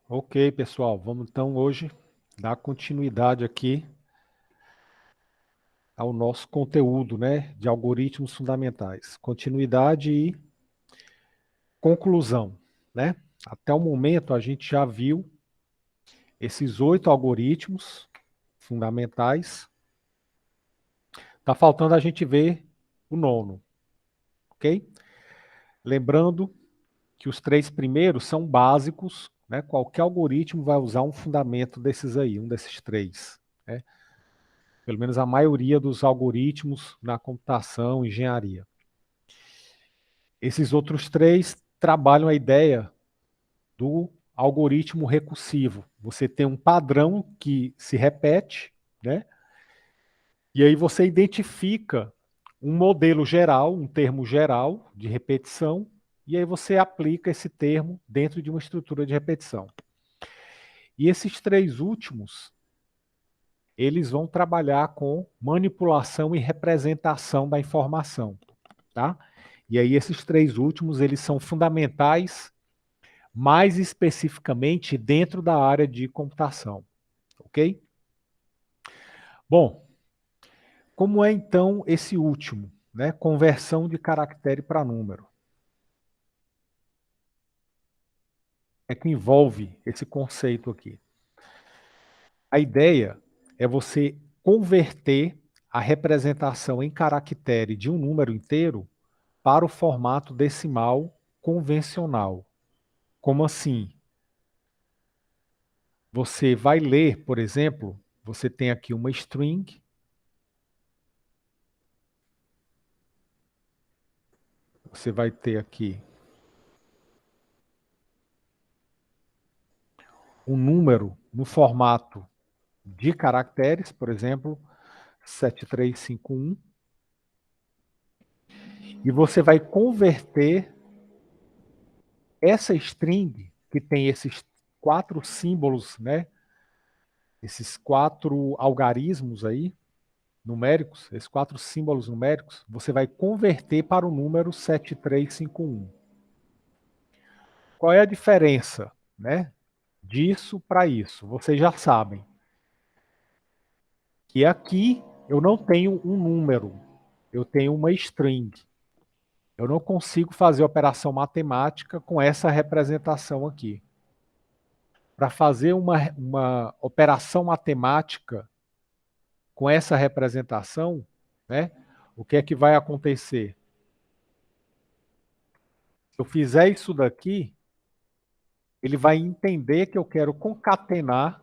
Ok, pessoal, vamos então hoje dar continuidade aqui ao nosso conteúdo, né, de algoritmos fundamentais. Continuidade e conclusão, né? Até o momento a gente já viu esses 8 algoritmos fundamentais. Tá faltando a gente ver o nono, ok? Lembrando que os 3 primeiros são básicos, né? Qualquer algoritmo vai usar um fundamento desses aí, um desses 3, né? Pelo menos a maioria dos algoritmos na computação, engenharia. Esses outros 3 trabalham a ideia do algoritmo recursivo. Você tem um padrão que se repete, né? E aí você identifica um modelo geral, um termo geral de repetição, e aí você aplica esse termo dentro de uma estrutura de repetição. E esses 3 últimos, eles vão trabalhar com manipulação e representação da informação, tá? E aí esses 3 últimos, eles são fundamentais, mais especificamente dentro da área de computação, ok? Bom, como é então esse último, né? Conversão de caractere para número. É que envolve esse conceito aqui. A ideia é você converter a representação em caractere de um número inteiro para o formato decimal convencional. Como assim? Você vai ler, por exemplo, você tem aqui uma string, você vai ter aqui um número no formato de caracteres, por exemplo, 7351, e você vai converter essa string, que tem esses 4 símbolos, né? Esses 4 algarismos aí, numéricos, esses 4 símbolos numéricos, você vai converter para o número 7351. Qual é a diferença, né, disso para isso? Vocês já sabem que aqui eu não tenho um número, eu tenho uma string. Eu não consigo fazer operação matemática com essa representação aqui. Para fazer uma operação matemática com essa representação, né, o que é que vai acontecer? Se eu fizer isso daqui, ele vai entender que eu quero concatenar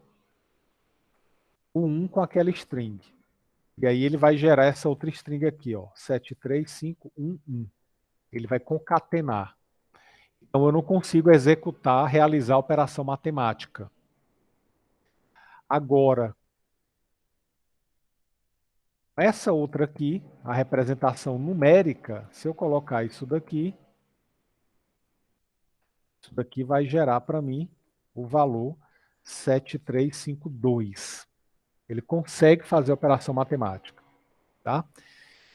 o 1 com aquela string. E aí ele vai gerar essa outra string aqui, ó, 73511. Ele vai concatenar. Então eu não consigo executar, realizar a operação matemática. Agora, essa outra aqui, a representação numérica, se eu colocar isso daqui vai gerar para mim o valor 7352. Ele consegue fazer a operação matemática, tá?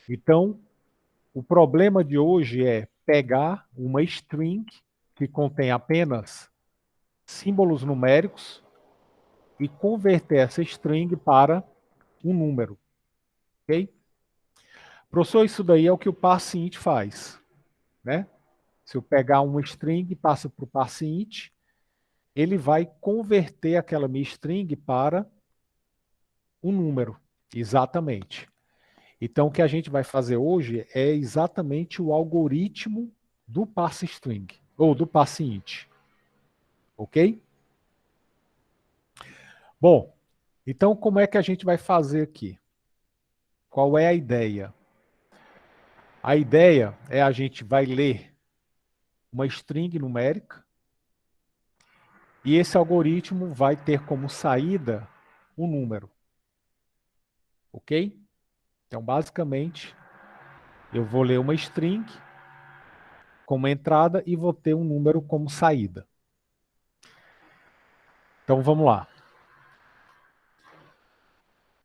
Então, o problema de hoje é pegar uma string que contém apenas símbolos numéricos e converter essa string para um número, ok? Professor, isso daí é o que o parseInt faz, né? Se eu pegar uma string e passo para o parseInt, ele vai converter aquela minha string para um número, exatamente. Então, o que a gente vai fazer hoje é exatamente o algoritmo do parseString, ou do parseInt, ok? Bom, então como é que a gente vai fazer aqui? Qual é a ideia? A ideia é a gente vai ler uma string numérica e esse algoritmo vai ter como saída um número, ok? Então, basicamente, eu vou ler uma string como entrada e vou ter um número como saída. Então, vamos lá.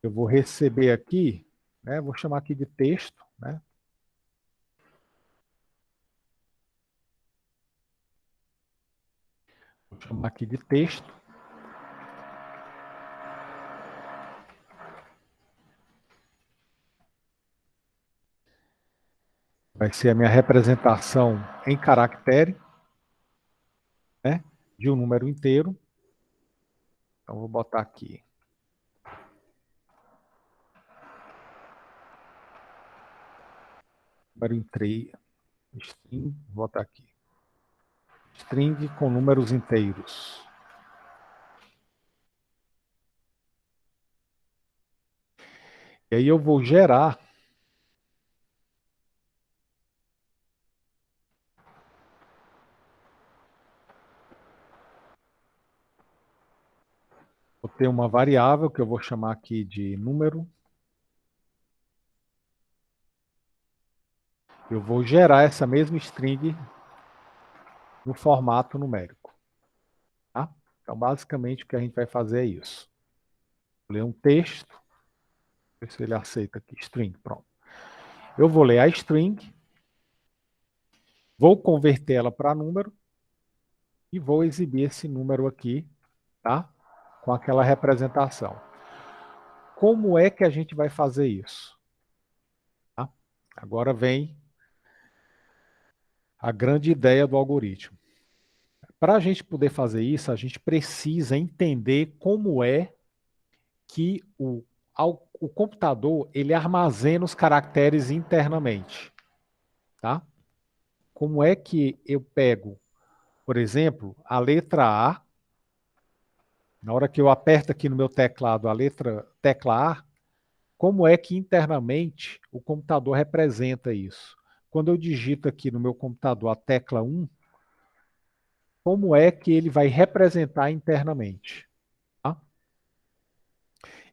Eu vou receber aqui, né, vou chamar aqui de texto, né? Vou chamar aqui de texto. Vai ser a minha representação em caractere, né, de um número inteiro. Então, vou botar aqui. Número inteiro. String, vou botar aqui. String com números inteiros. E aí eu vou gerar vou ter uma variável que eu vou chamar aqui de número. Eu vou gerar essa mesma string no formato numérico. Tá? Então, basicamente, o que a gente vai fazer é isso. Vou ler um texto. Ver se ele aceita aqui. String, pronto. Eu vou ler a string, vou converter ela para número e vou exibir esse número aqui, tá? Com aquela representação. Como é que a gente vai fazer isso? Tá? Agora vem a grande ideia do algoritmo. Para a gente poder fazer isso, a gente precisa entender como é que o computador ele armazena os caracteres internamente. Tá? Como é que eu pego, por exemplo, a letra A, na hora que eu aperto aqui no meu teclado a tecla A, como é que internamente o computador representa isso? Quando eu digito aqui no meu computador a tecla 1, como é que ele vai representar internamente? Tá?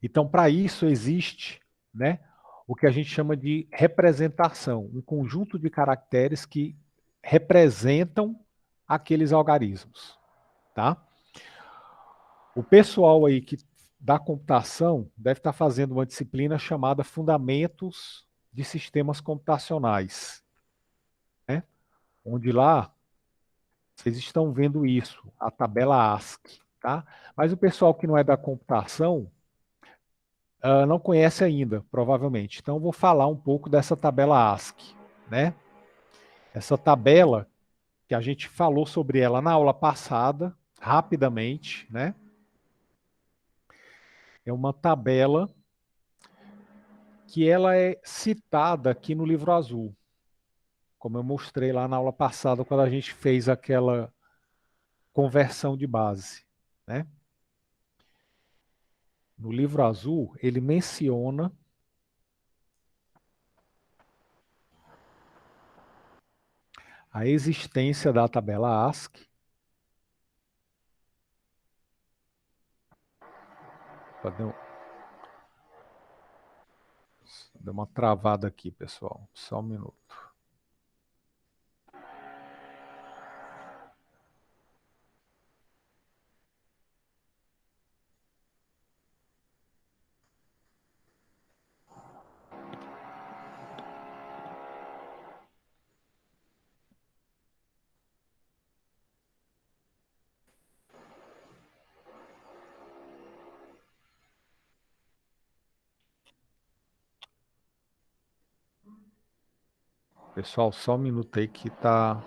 Então, para isso existe, né, o que a gente chama de representação, um conjunto de caracteres que representam aqueles algarismos. Tá? O pessoal aí que da computação deve estar fazendo uma disciplina chamada Fundamentos de Sistemas Computacionais, né? Onde lá vocês estão vendo isso, a tabela ASCII. Tá? Mas o pessoal que não é da computação não conhece ainda, provavelmente. Então, eu vou falar um pouco dessa tabela ASCII. Né? Essa tabela, que a gente falou sobre ela na aula passada, rapidamente, né? É uma tabela que ela é citada aqui no livro azul, como eu mostrei lá na aula passada, quando a gente fez aquela conversão de base. Né? No livro azul, ele menciona a existência da tabela ASCII. Deu uma travada aqui, pessoal. Só um minuto. Pessoal, só um minuto aí que tá...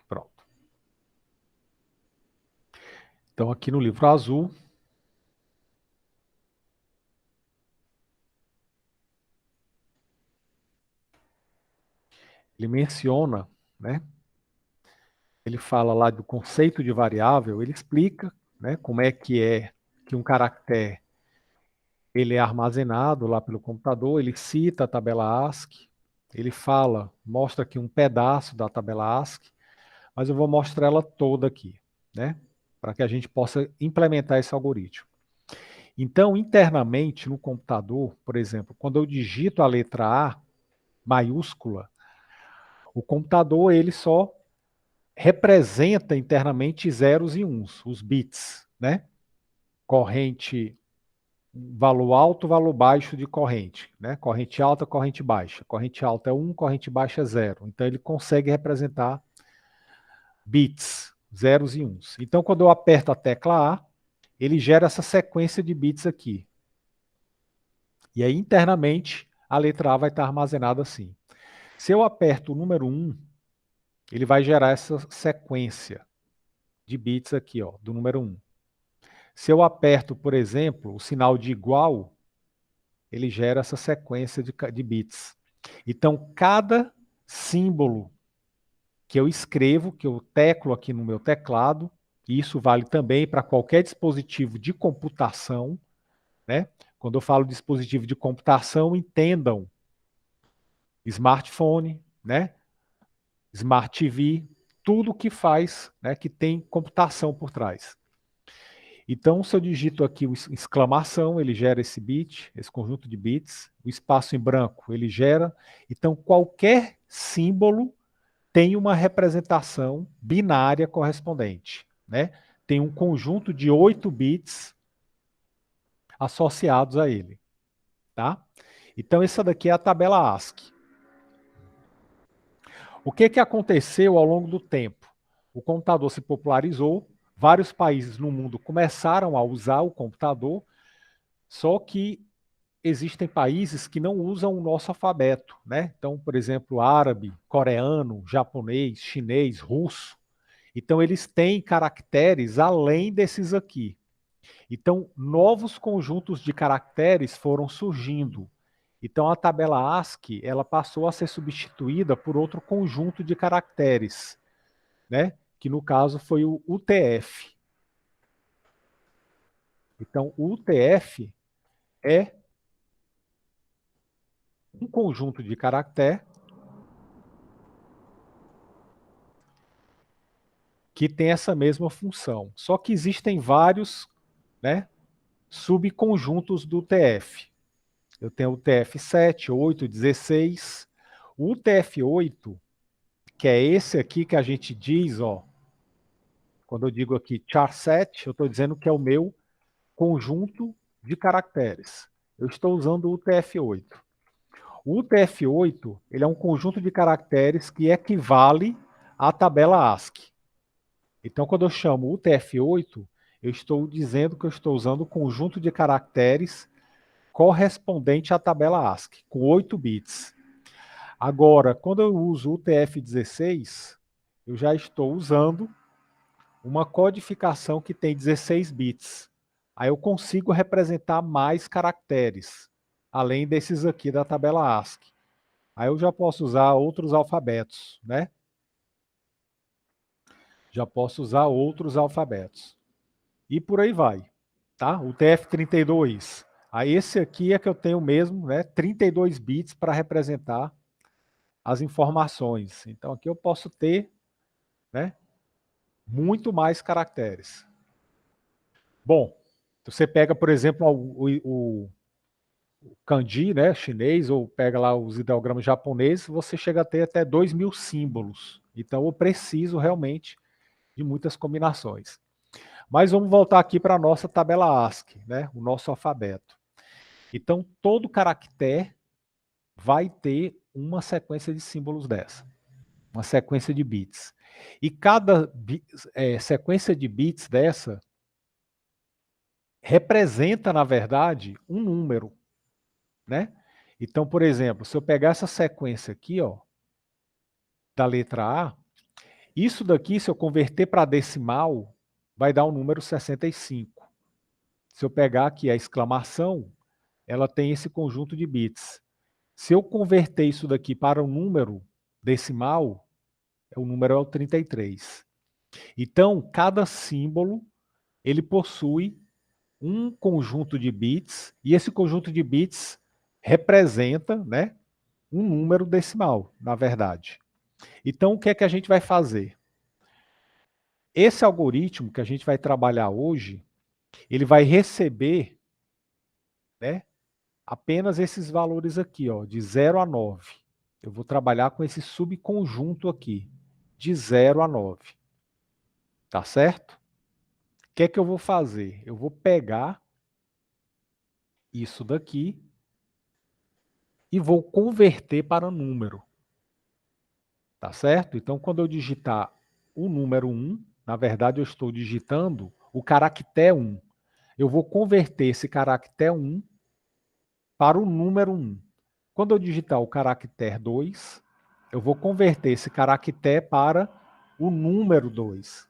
Pronto. Então, aqui no livro azul, ele menciona, né? Ele fala lá do conceito de variável, ele explica, né, como é que um caractere ele é armazenado lá pelo computador, ele cita a tabela ASCII, ele fala, mostra aqui um pedaço da tabela ASCII, mas eu vou mostrar ela toda aqui, né, para que a gente possa implementar esse algoritmo. Então, internamente no computador, por exemplo, quando eu digito a letra A, maiúscula, o computador ele só representa internamente zeros e uns, os bits, né? Corrente, valor alto, valor baixo de corrente, né? Corrente alta, corrente baixa. Corrente alta é 1, corrente baixa é 0. Então ele consegue representar bits, zeros e uns. Então quando eu aperto a tecla A, ele gera essa sequência de bits aqui. E aí internamente a letra A vai estar armazenada assim. Se eu aperto o número 1, ele vai gerar essa sequência de bits aqui, ó, do número 1. Se eu aperto, por exemplo, o sinal de igual, ele gera essa sequência de bits. Então, cada símbolo que eu escrevo, que eu teclo aqui no meu teclado, e isso vale também para qualquer dispositivo de computação, né? Quando eu falo dispositivo de computação, entendam smartphone, né? Smart TV, tudo que faz, né, que tem computação por trás. Então, se eu digito aqui o exclamação, ele gera esse bit, esse conjunto de bits. O espaço em branco, ele gera. Então, qualquer símbolo tem uma representação binária correspondente, né? Tem um conjunto de 8 bits associados a ele, tá? Então, essa daqui é a tabela ASCII. O que aconteceu ao longo do tempo? O computador se popularizou, vários países no mundo começaram a usar o computador, só que existem países que não usam o nosso alfabeto, né? Então, por exemplo, árabe, coreano, japonês, chinês, russo. Então, eles têm caracteres além desses aqui. Então, novos conjuntos de caracteres foram surgindo. Então, a tabela ASCII ela passou a ser substituída por outro conjunto de caracteres, né? Que no caso foi o UTF. Então, o UTF é um conjunto de caractere que tem essa mesma função. Só que existem vários, né, subconjuntos do UTF. Eu tenho o UTF-7, 8, 16. O UTF-8, que é esse aqui que a gente diz, ó, quando eu digo aqui char7, eu estou dizendo que é o meu conjunto de caracteres. Eu estou usando o UTF-8. O UTF-8 ele é um conjunto de caracteres que equivale à tabela ASCII. Então, quando eu chamo UTF-8, eu estou dizendo que eu estou usando o conjunto de caracteres correspondente à tabela ASCII, com 8 bits. Agora, quando eu uso o UTF-16, eu já estou usando uma codificação que tem 16 bits. Aí eu consigo representar mais caracteres, além desses aqui da tabela ASCII. Aí eu já posso usar outros alfabetos, né? Já posso usar outros alfabetos. E por aí vai, tá? O TF32. Aí esse aqui é que eu tenho mesmo, né? 32 bits para representar as informações. Então aqui eu posso ter, né? Muito mais caracteres. Bom, você pega, por exemplo, o kanji, né, chinês, ou pega lá os ideogramas japoneses, você chega a ter até 2.000 símbolos. Então eu preciso realmente de muitas combinações. Mas vamos voltar aqui para a nossa tabela ASCII, né, o nosso alfabeto. Então todo caractere vai ter uma sequência de símbolos dessa, uma sequência de bits. E cada sequência de bits dessa representa, na verdade, um número, né? Então, por exemplo, se eu pegar essa sequência aqui, ó, da letra A, isso daqui, se eu converter para decimal, vai dar o número 65. Se eu pegar aqui a exclamação, ela tem esse conjunto de bits. Se eu converter isso daqui para um número decimal, o número é o 33. Então, cada símbolo, ele possui um conjunto de bits, e esse conjunto de bits representa, né, um número decimal, na verdade. Então, o que é que a gente vai fazer? Esse algoritmo que a gente vai trabalhar hoje, ele vai receber, né, apenas esses valores aqui, ó, de 0 a 9. eu vou trabalhar com esse subconjunto aqui, de 0 a 9. Tá certo? O que é que eu vou fazer? Eu vou pegar isso daqui e vou converter para número. Tá certo? Então, quando eu digitar o número 1, na verdade eu estou digitando o caractere 1. Eu vou converter esse caractere 1 para o número 1. Quando eu digitar o caractere 2, eu vou converter esse caractere para o número 2.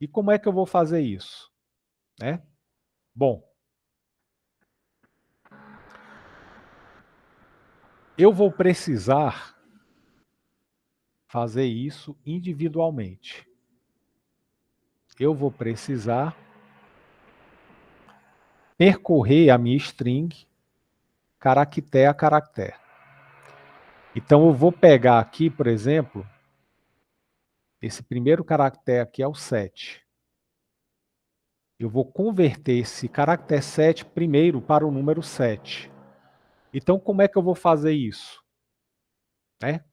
E como é que eu vou fazer isso? Né? Bom, eu vou precisar fazer isso individualmente. Eu vou precisar percorrer a minha string caractere a caractere. Então eu vou pegar aqui, por exemplo, esse primeiro caractere aqui é o 7. Eu vou converter esse caractere 7 primeiro para o número 7. Então como é que eu vou fazer isso? Né?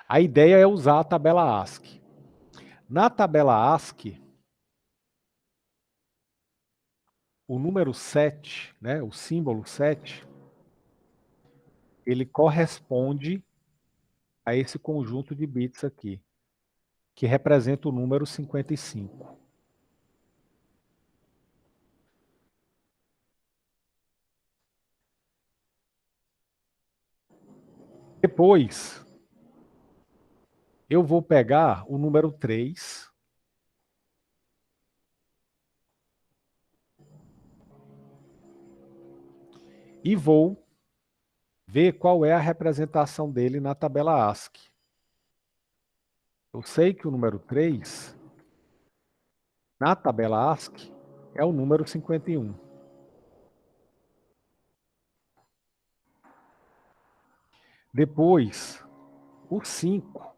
A ideia é usar a tabela ASCII. Na tabela ASCII, o número 7, né, o símbolo 7, ele corresponde a esse conjunto de bits aqui, que representa o número 55. Depois, eu vou pegar o número 3 e vou ver qual é a representação dele na tabela ASCII. Eu sei que o número 3, na tabela ASCII, é o número 51. Depois, o 5.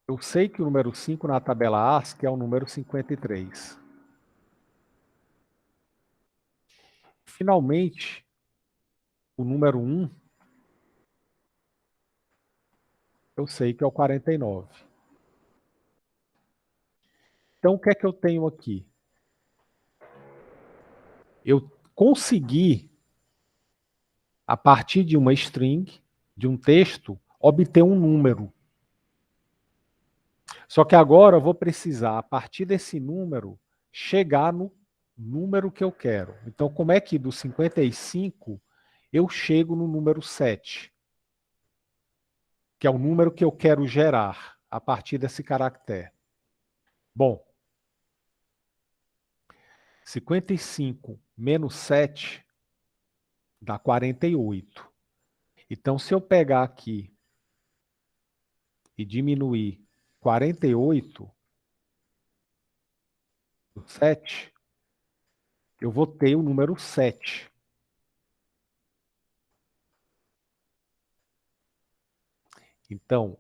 Eu sei que o número 5 na tabela ASCII é o número 53. Finalmente, o número 1, eu sei que é o 49. Então, o que é que eu tenho aqui? Eu consegui, a partir de uma string, de um texto, obter um número. Só que agora eu vou precisar, a partir desse número, chegar no número que eu quero. Então, como é que do 55 eu chego no número 7? Que é o número que eu quero gerar a partir desse caractere. Bom, 55 menos 7 dá 48. Então, se eu pegar aqui e diminuir 48 do 7, eu vou ter o número 7. Então,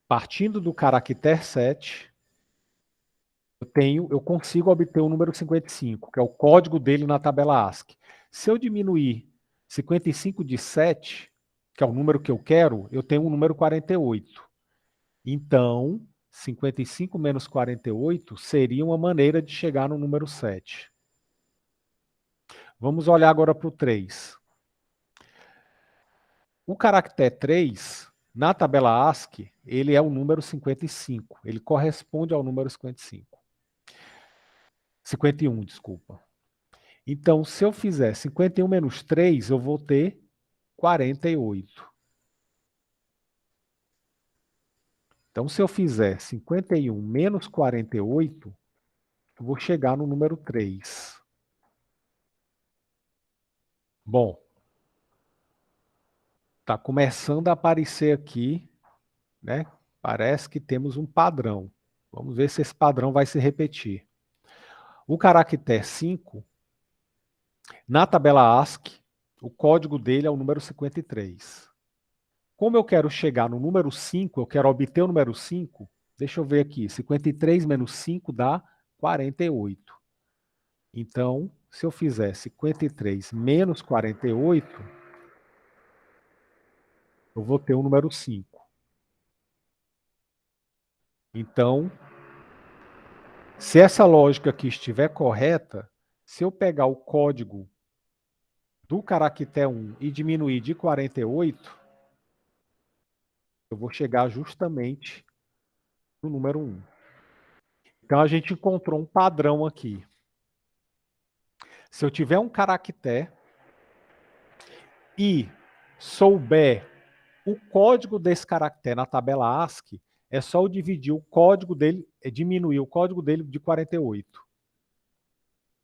partindo do caractere 7, eu consigo obter o número 55, que é o código dele na tabela ASCII. Se eu diminuir 55 de 7, que é o número que eu quero, eu tenho o número 48. Então, 55 menos 48 seria uma maneira de chegar no número 7. Vamos olhar agora para o 3. O caractere 3, na tabela ASCII, ele é o número 55. Ele corresponde ao número 55. 51, desculpa. Então, se eu fizer 51 menos 3, eu vou ter 48. Então, se eu fizer 51 menos 48, eu vou chegar no número 3. Bom, está começando a aparecer aqui, né? Parece que temos um padrão. Vamos ver se esse padrão vai se repetir. O caractere 5, na tabela ASCII, o código dele é o número 53. Como eu quero chegar no número 5, eu quero obter o número 5, deixa eu ver aqui, 53 menos 5 dá 48. Então, se eu fizer 53 menos 48, eu vou ter o número 5. Então, se essa lógica aqui estiver correta, se eu pegar o código do caractere 1 e diminuir de 48, eu vou chegar justamente no número 1. Então, a gente encontrou um padrão aqui. Se eu tiver um caractere e souber o código desse caractere na tabela ASCII, é só eu dividir o código dele, diminuir o código dele de 48.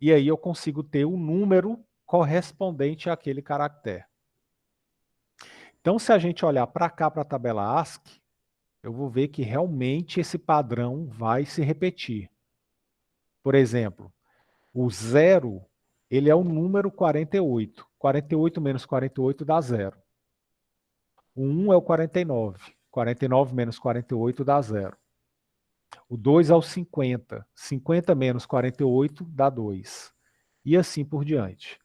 E aí eu consigo ter o número correspondente àquele caractere. Então, se a gente olhar para cá, para a tabela ASCII, eu vou ver que realmente esse padrão vai se repetir. Por exemplo, o 0, ele é o número 48. 48 menos 48 dá 0. O 1 é o 49. 49 menos 48 dá 0. O 2 é o 50. 50 menos 48 dá 2. E assim por diante.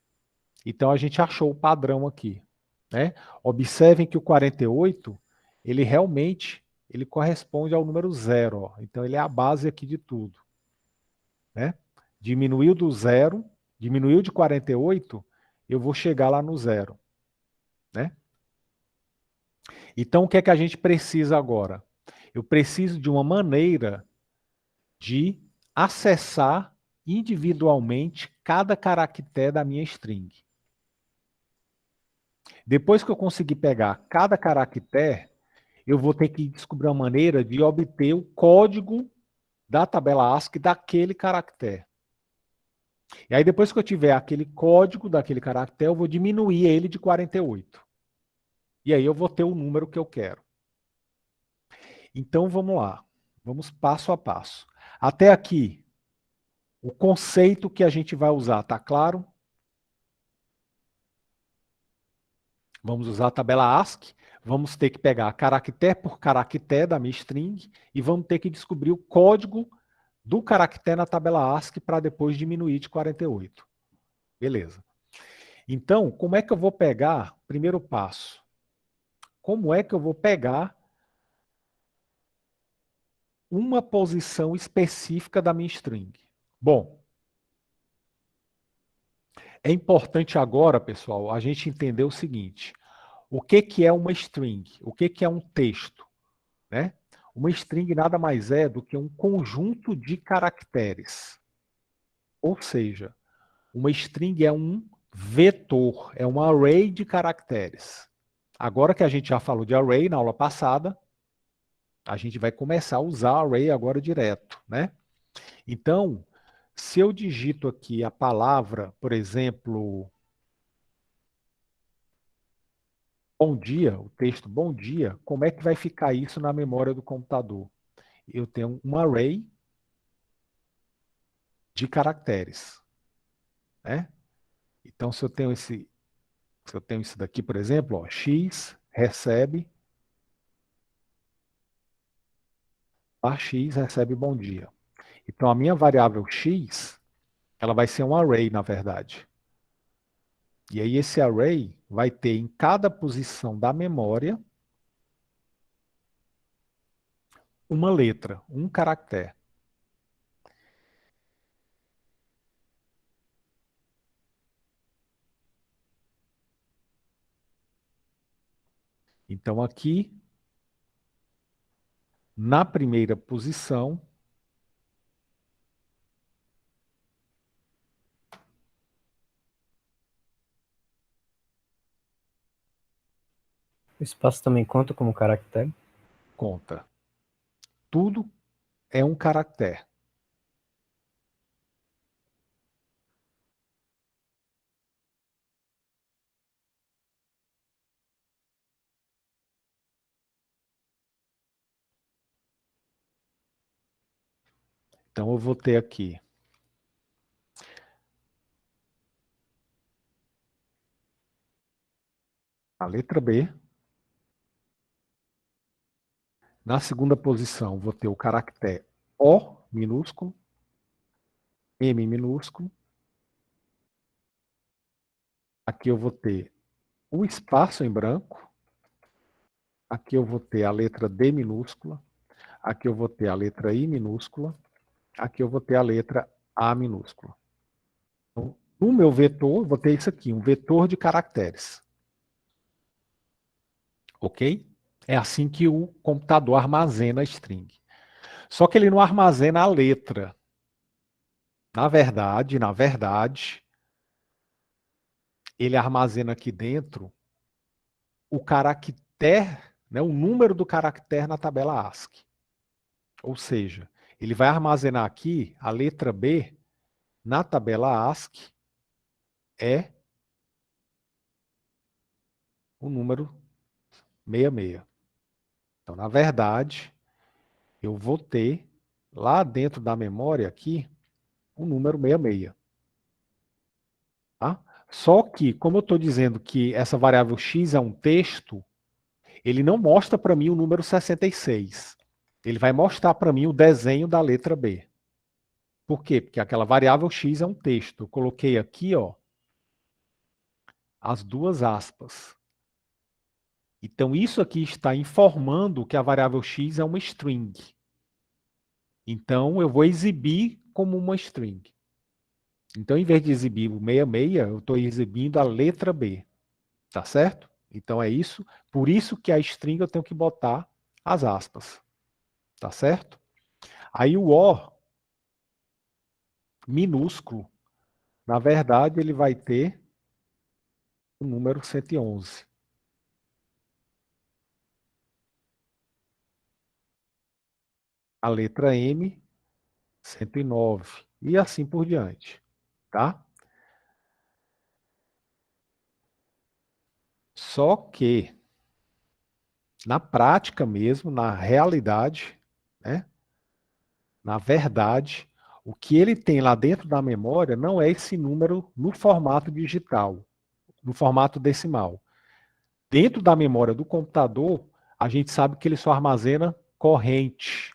Então, a gente achou o padrão aqui. Né? Observem que o 48, ele realmente ele corresponde ao número 0. Ó. Então, ele é a base aqui de tudo. Né? Diminuiu do 0, diminuiu de 48, eu vou chegar lá no 0. Né? Então, o que é que a gente precisa agora? Eu preciso de uma maneira de acessar individualmente cada caractere da minha string. Depois que eu conseguir pegar cada caractere, eu vou ter que descobrir uma maneira de obter o código da tabela ASCII daquele caractere. E aí, depois que eu tiver aquele código daquele caractere, eu vou diminuir ele de 48. E aí eu vou ter o número que eu quero. Então, vamos lá. Vamos passo a passo. Até aqui, o conceito que a gente vai usar, tá claro? Vamos usar a tabela ASCII, vamos ter que pegar caractere por caractere da minha string e vamos ter que descobrir o código do caractere na tabela ASCII para depois diminuir de 48. Beleza. Então, como é que eu vou pegar, primeiro passo, como é que eu vou pegar uma posição específica da minha string? Bom, é importante agora, pessoal, a gente entender o seguinte, o que, que é uma string? O que, que é um texto? Né? Uma string nada mais é do que um conjunto de caracteres. Ou seja, uma string é um vetor, é um array de caracteres. Agora que a gente já falou de array na aula passada, a gente vai começar a usar array agora direto, né? Então, se eu digito aqui a palavra, por exemplo, bom dia, o texto bom dia, como é que vai ficar isso na memória do computador? Eu tenho um array de caracteres, né? Então, se eu tenho isso daqui, por exemplo, ó, x recebe, a x recebe bom dia. Então, a minha variável x, ela vai ser um array, na verdade. E aí, esse array vai ter em cada posição da memória uma letra, um caractere. Então, aqui, na primeira posição, O espaço também conta como caractere? conta. Tudo é um caractere. Então, eu vou ter aqui a letra B. Na segunda posição, vou ter o caractere O minúsculo, M minúsculo. Aqui eu vou ter o espaço em branco. aqui eu vou ter a letra D minúscula, aqui eu vou ter a letra I minúscula, aqui eu vou ter a letra A minúscula. Então, no meu vetor, eu vou ter isso aqui, um vetor de caracteres. Ok? É assim que o computador armazena a string. Só que ele não armazena a letra. Na verdade, ele armazena aqui dentro o caractere, né, o número do caractere na tabela ASCII. Ou seja, ele vai armazenar aqui a letra B na tabela ASCII é o número 66. Então, na verdade, eu vou ter lá dentro da memória aqui o número 66. Tá? Só que, como eu estou dizendo que essa variável x é um texto, ele não mostra para mim o número 66. Ele vai mostrar para mim o desenho da letra B. Por quê? Porque aquela variável x é um texto. Eu coloquei aqui, ó, as duas aspas. Então, isso aqui está informando que a variável x é uma string. Então, eu vou exibir como uma string. Então, em vez de exibir o 66, eu estou exibindo a letra B. Tá certo? Então, é isso. Por isso que a string eu tenho que botar as aspas. Tá certo? Aí o O minúsculo, na verdade, ele vai ter o número 111. A letra M, 109. E assim por diante. Tá? Só que, na prática mesmo, na realidade, né? Na verdade, o que ele tem lá dentro da memória não é esse número no formato digital, no formato decimal. Dentro da memória do computador, a gente sabe que ele só armazena corrente,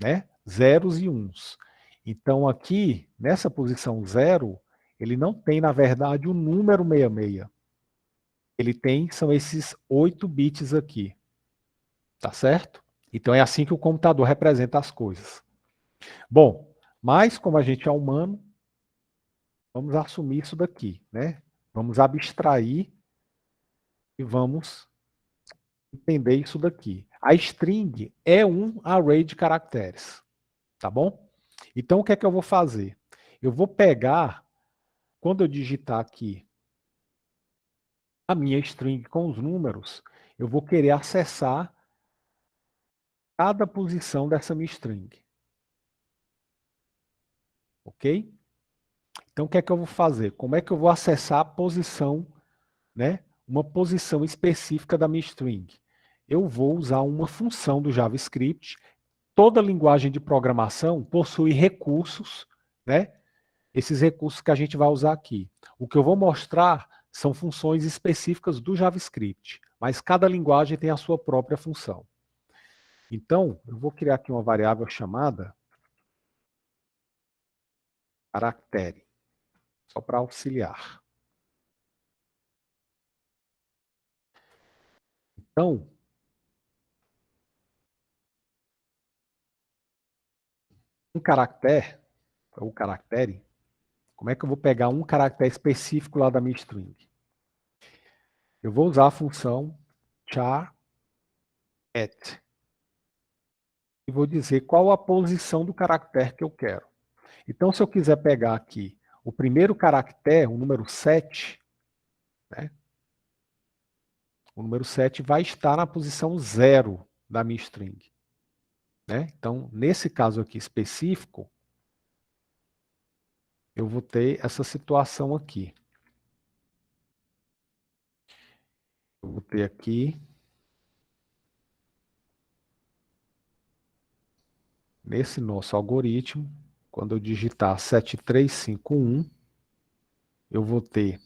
né? Zeros e uns. Então, aqui, nessa posição 0, ele não tem, na verdade, o número 66. Ele tem, são esses 8 bits aqui. Tá certo? Então, é assim que o computador representa as coisas. Bom, mas como a gente é humano, vamos assumir isso daqui, né? Vamos abstrair e vamos entender isso daqui. A string é um array de caracteres, tá bom? Então, o que é que eu vou fazer? Eu vou pegar, quando eu digitar aqui a minha string com os números, eu vou querer acessar cada posição dessa minha string. Ok? Então, o que é que eu vou fazer? Como é que eu vou acessar a posição, né? Uma posição específica da minha string? Eu vou usar uma função do JavaScript. Toda linguagem de programação possui recursos, né? Esses recursos que a gente vai usar aqui. O que eu vou mostrar são funções específicas do JavaScript, mas cada linguagem tem a sua própria função. Então, eu vou criar aqui uma variável chamada caractere, só para auxiliar. Então, um caractere, ou caractere, como é que eu vou pegar um caractere específico lá da minha string? Eu vou usar a função char at e vou dizer qual a posição do caractere que eu quero. Então, se eu quiser pegar aqui o primeiro caractere, o número 7, né, o número 7 vai estar na posição 0 da minha string. Né? Então, nesse caso aqui específico, eu vou ter essa situação aqui. Eu vou ter aqui, nesse nosso algoritmo, quando eu digitar 7351, eu vou ter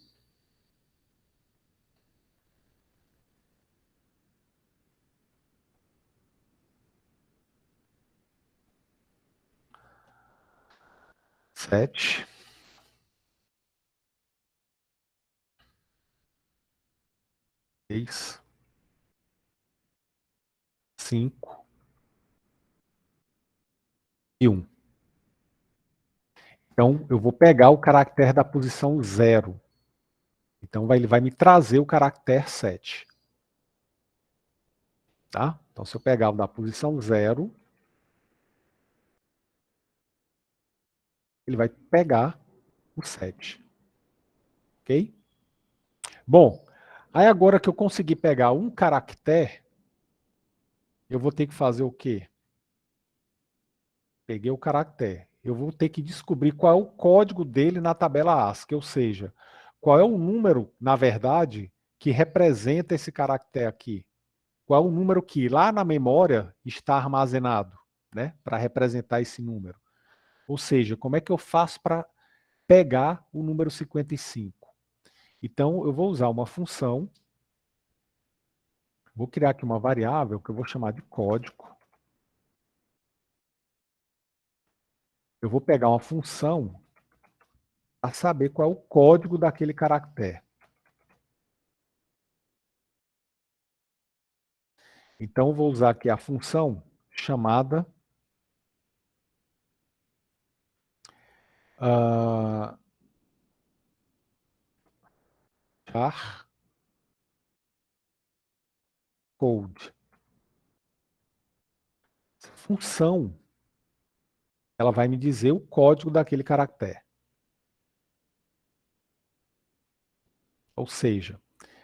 sete, seis, 5 e 1. Então, eu vou pegar o caractere da posição 0. Então, ele vai me trazer o caractere 7. Tá? Então, se eu pegar o da posição 0, ele vai pegar o 7. Ok? Bom, aí agora que eu consegui pegar um caractere, eu vou ter que fazer o quê? Peguei o caractere. Eu vou ter que descobrir qual é o código dele na tabela ASCII, ou seja, qual é o número, na verdade, que representa esse caractere aqui. Qual é o número que lá na memória está armazenado, né, para representar esse número. Ou seja, como é que eu faço para pegar o número 55? Então, eu vou usar uma função, vou criar aqui uma variável que eu vou chamar de código. Eu vou pegar uma função para saber qual é o código daquele caractere. Então, eu vou usar aqui a função chamada charcode. Essa função, ela vai me dizer o código daquele caractere. Ou seja,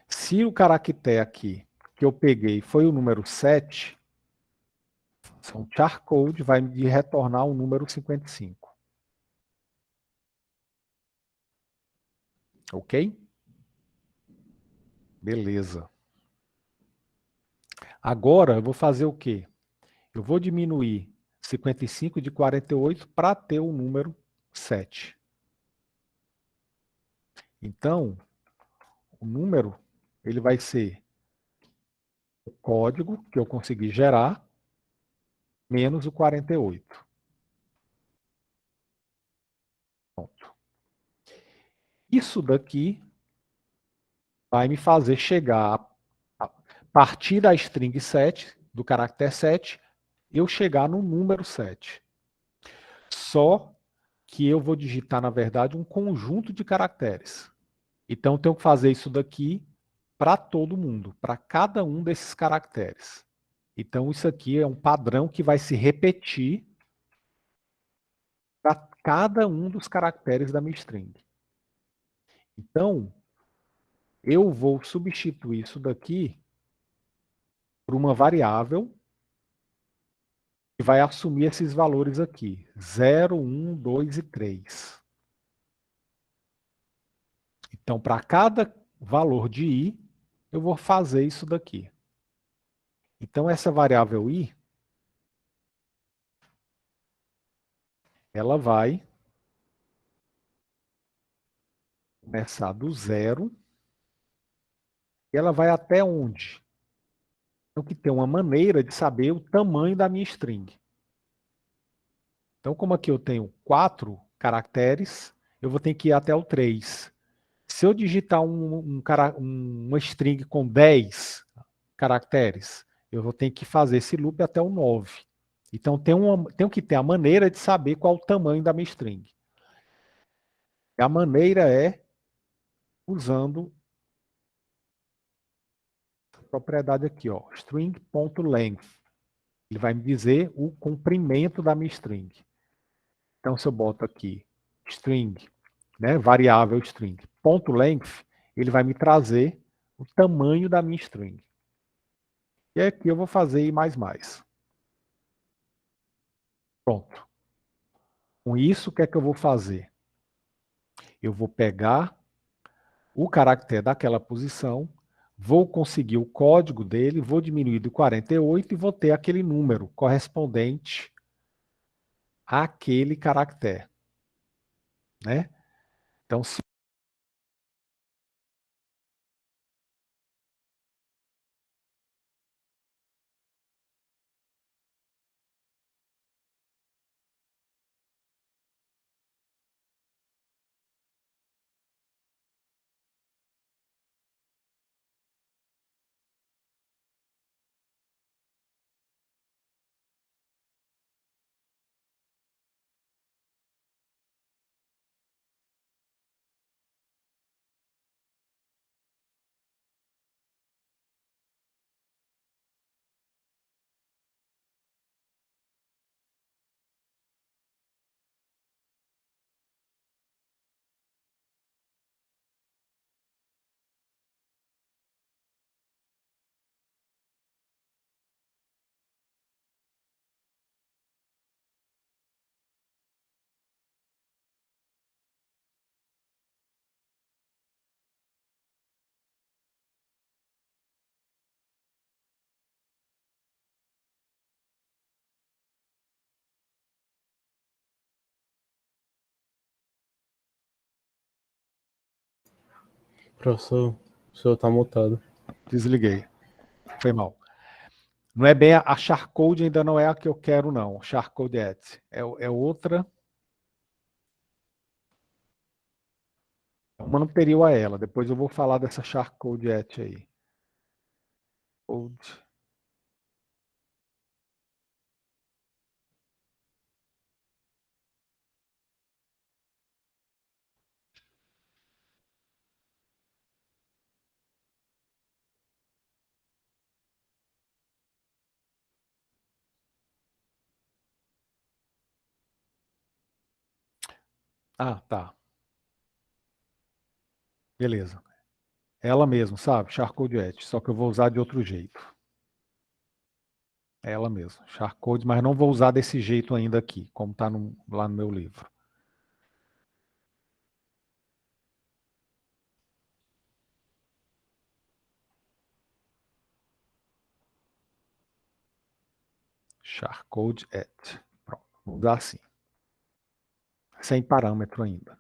se o caractere aqui que eu peguei foi o número 7, a função charcode vai me retornar o número 55. Ok? Beleza. Agora eu vou fazer o quê? Eu vou diminuir 55 de 48 para ter o número 7. Então, o número ele vai ser o código que eu consegui gerar menos o 48. Pronto. Isso daqui vai me fazer chegar a partir da string 7, do caractere 7, eu chegar no número 7. Só que eu vou digitar, na verdade, um conjunto de caracteres. Então, eu tenho que fazer isso daqui para todo mundo, para cada um desses caracteres. Então, isso aqui é um padrão que vai se repetir para cada um dos caracteres da minha string. Então, eu vou substituir isso daqui por uma variável que vai assumir esses valores aqui, 0, 1, 2 e 3. Então, para cada valor de i, eu vou fazer isso daqui. Então, essa variável i, ela vai começar do 0 e ela vai até onde? Tenho que ter uma maneira de saber o tamanho da minha string. Então, como aqui eu tenho 4 caracteres, eu vou ter que ir até o 3. Se eu digitar uma string com 10 caracteres, eu vou ter que fazer esse loop até o 9. Então, tenho que ter a maneira de saber qual o tamanho da minha string. A maneira é usando a propriedade aqui, ó, string.length. Ele vai me dizer o comprimento da minha string. Então, se eu boto aqui string, né, variável string, ponto .length, ele vai me trazer o tamanho da minha string. E aqui eu vou fazer I++. Pronto. Com isso, o que é que eu vou fazer? Eu vou pegar o caractere daquela posição, vou conseguir o código dele, vou diminuir do 48 e vou ter aquele número correspondente àquele caractere. Né? Então, se Professor, o senhor tá mutado. Desliguei. Foi mal. Não é bem a Charcode, ainda não é a que eu quero, não. Charcode Et. É outra. Uma anterior a ela. Depois eu vou falar dessa Charcode Et aí. Code. Ah, tá. Beleza. Ela mesmo, sabe? Charcode Et. Só que eu vou usar de outro jeito. É ela mesmo. Charcode, mas não vou usar desse jeito ainda aqui, como está lá no meu livro. Charcode Et. Pronto. Vou usar assim. Sem parâmetro ainda.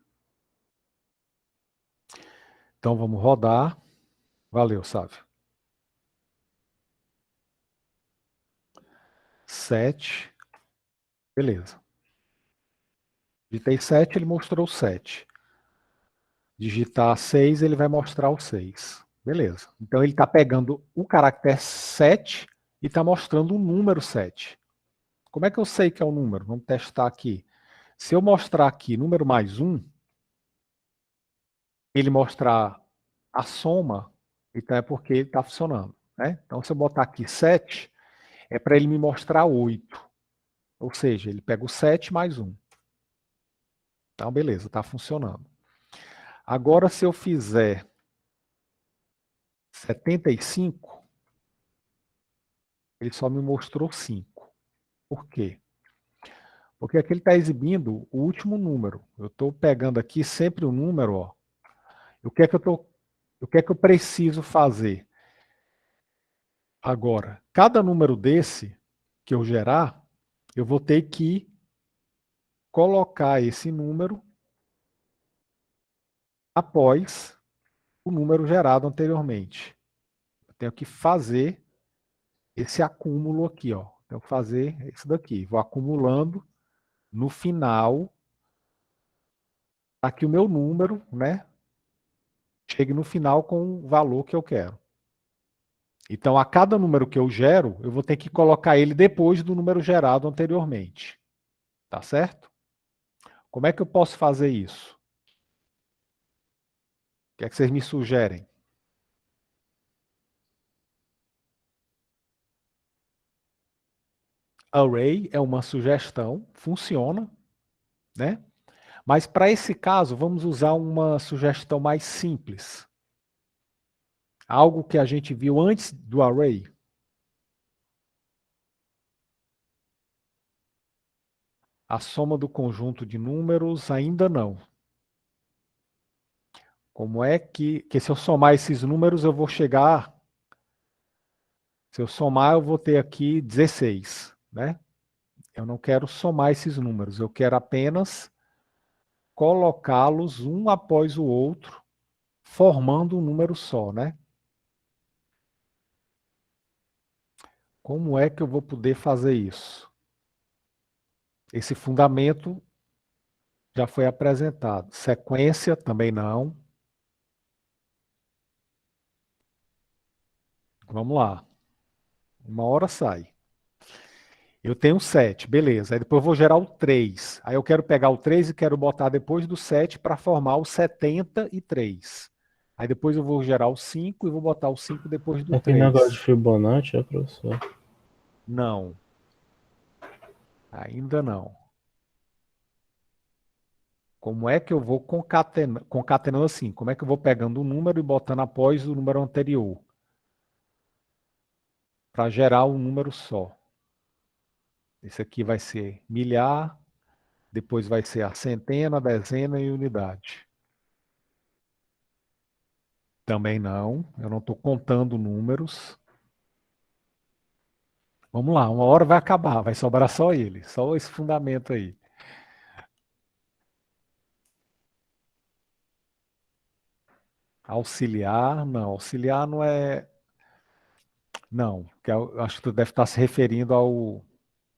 Então vamos rodar. Valeu, Sávio. 7. Beleza. Digitei 7, ele mostrou 7. Digitar 6, ele vai mostrar o 6. Beleza. Então ele está pegando o caractere 7 e está mostrando o número 7. Como é que eu sei que é o número? Vamos testar aqui. Se eu mostrar aqui número mais 1, ele mostrar a soma, então é porque ele está funcionando. Né? Então se eu botar aqui 7, é para ele me mostrar 8. Ou seja, ele pega o 7 mais 1. Então beleza, está funcionando. Agora se eu fizer 75, ele só me mostrou 5. Por quê? Porque aqui ele está exibindo o último número. Eu estou pegando aqui sempre o número, ó. O que é que eu preciso fazer? Agora, cada número desse que eu gerar, eu vou ter que colocar esse número após o número gerado anteriormente. Eu tenho que fazer esse acúmulo aqui, ó. Tenho que fazer isso daqui. Vou acumulando. No final, para que o meu número, né, chegue no final com o valor que eu quero. Então, a cada número que eu gero, eu vou ter que colocar ele depois do número gerado anteriormente. Tá certo? Como é que eu posso fazer isso? O que é que vocês me sugerem? Array é uma sugestão, funciona, né? Mas para esse caso, vamos usar uma sugestão mais simples. Algo que a gente viu antes do array. A soma do conjunto de números ainda não. Como é que se eu somar esses números, eu vou chegar. Se eu somar, eu vou ter aqui 16, né? Eu não quero somar esses números, eu quero apenas colocá-los um após o outro, formando um número só, né? Como é que eu vou poder fazer isso? Esse fundamento já foi apresentado. Sequência também não. Vamos lá. Uma hora sai. Eu tenho 7, beleza. Aí depois eu vou gerar o 3. Aí eu quero pegar o 3 e quero botar depois do 7 para formar o 73. Aí depois eu vou gerar o 5 e vou botar o 5 depois do É aquele negócio de 3. Fibonacci, é, professor? Não, ainda não. Como é que eu vou concatenando assim? Como é que eu vou pegando um número e botando após o número anterior? Para gerar um número só. Esse aqui vai ser milhar, depois vai ser a centena, dezena e unidade. Também não, eu não estou contando números. Vamos lá, uma hora vai acabar, vai sobrar só ele, só esse fundamento aí. Auxiliar, não. Auxiliar não é. Não, eu acho que tu deve estar se referindo ao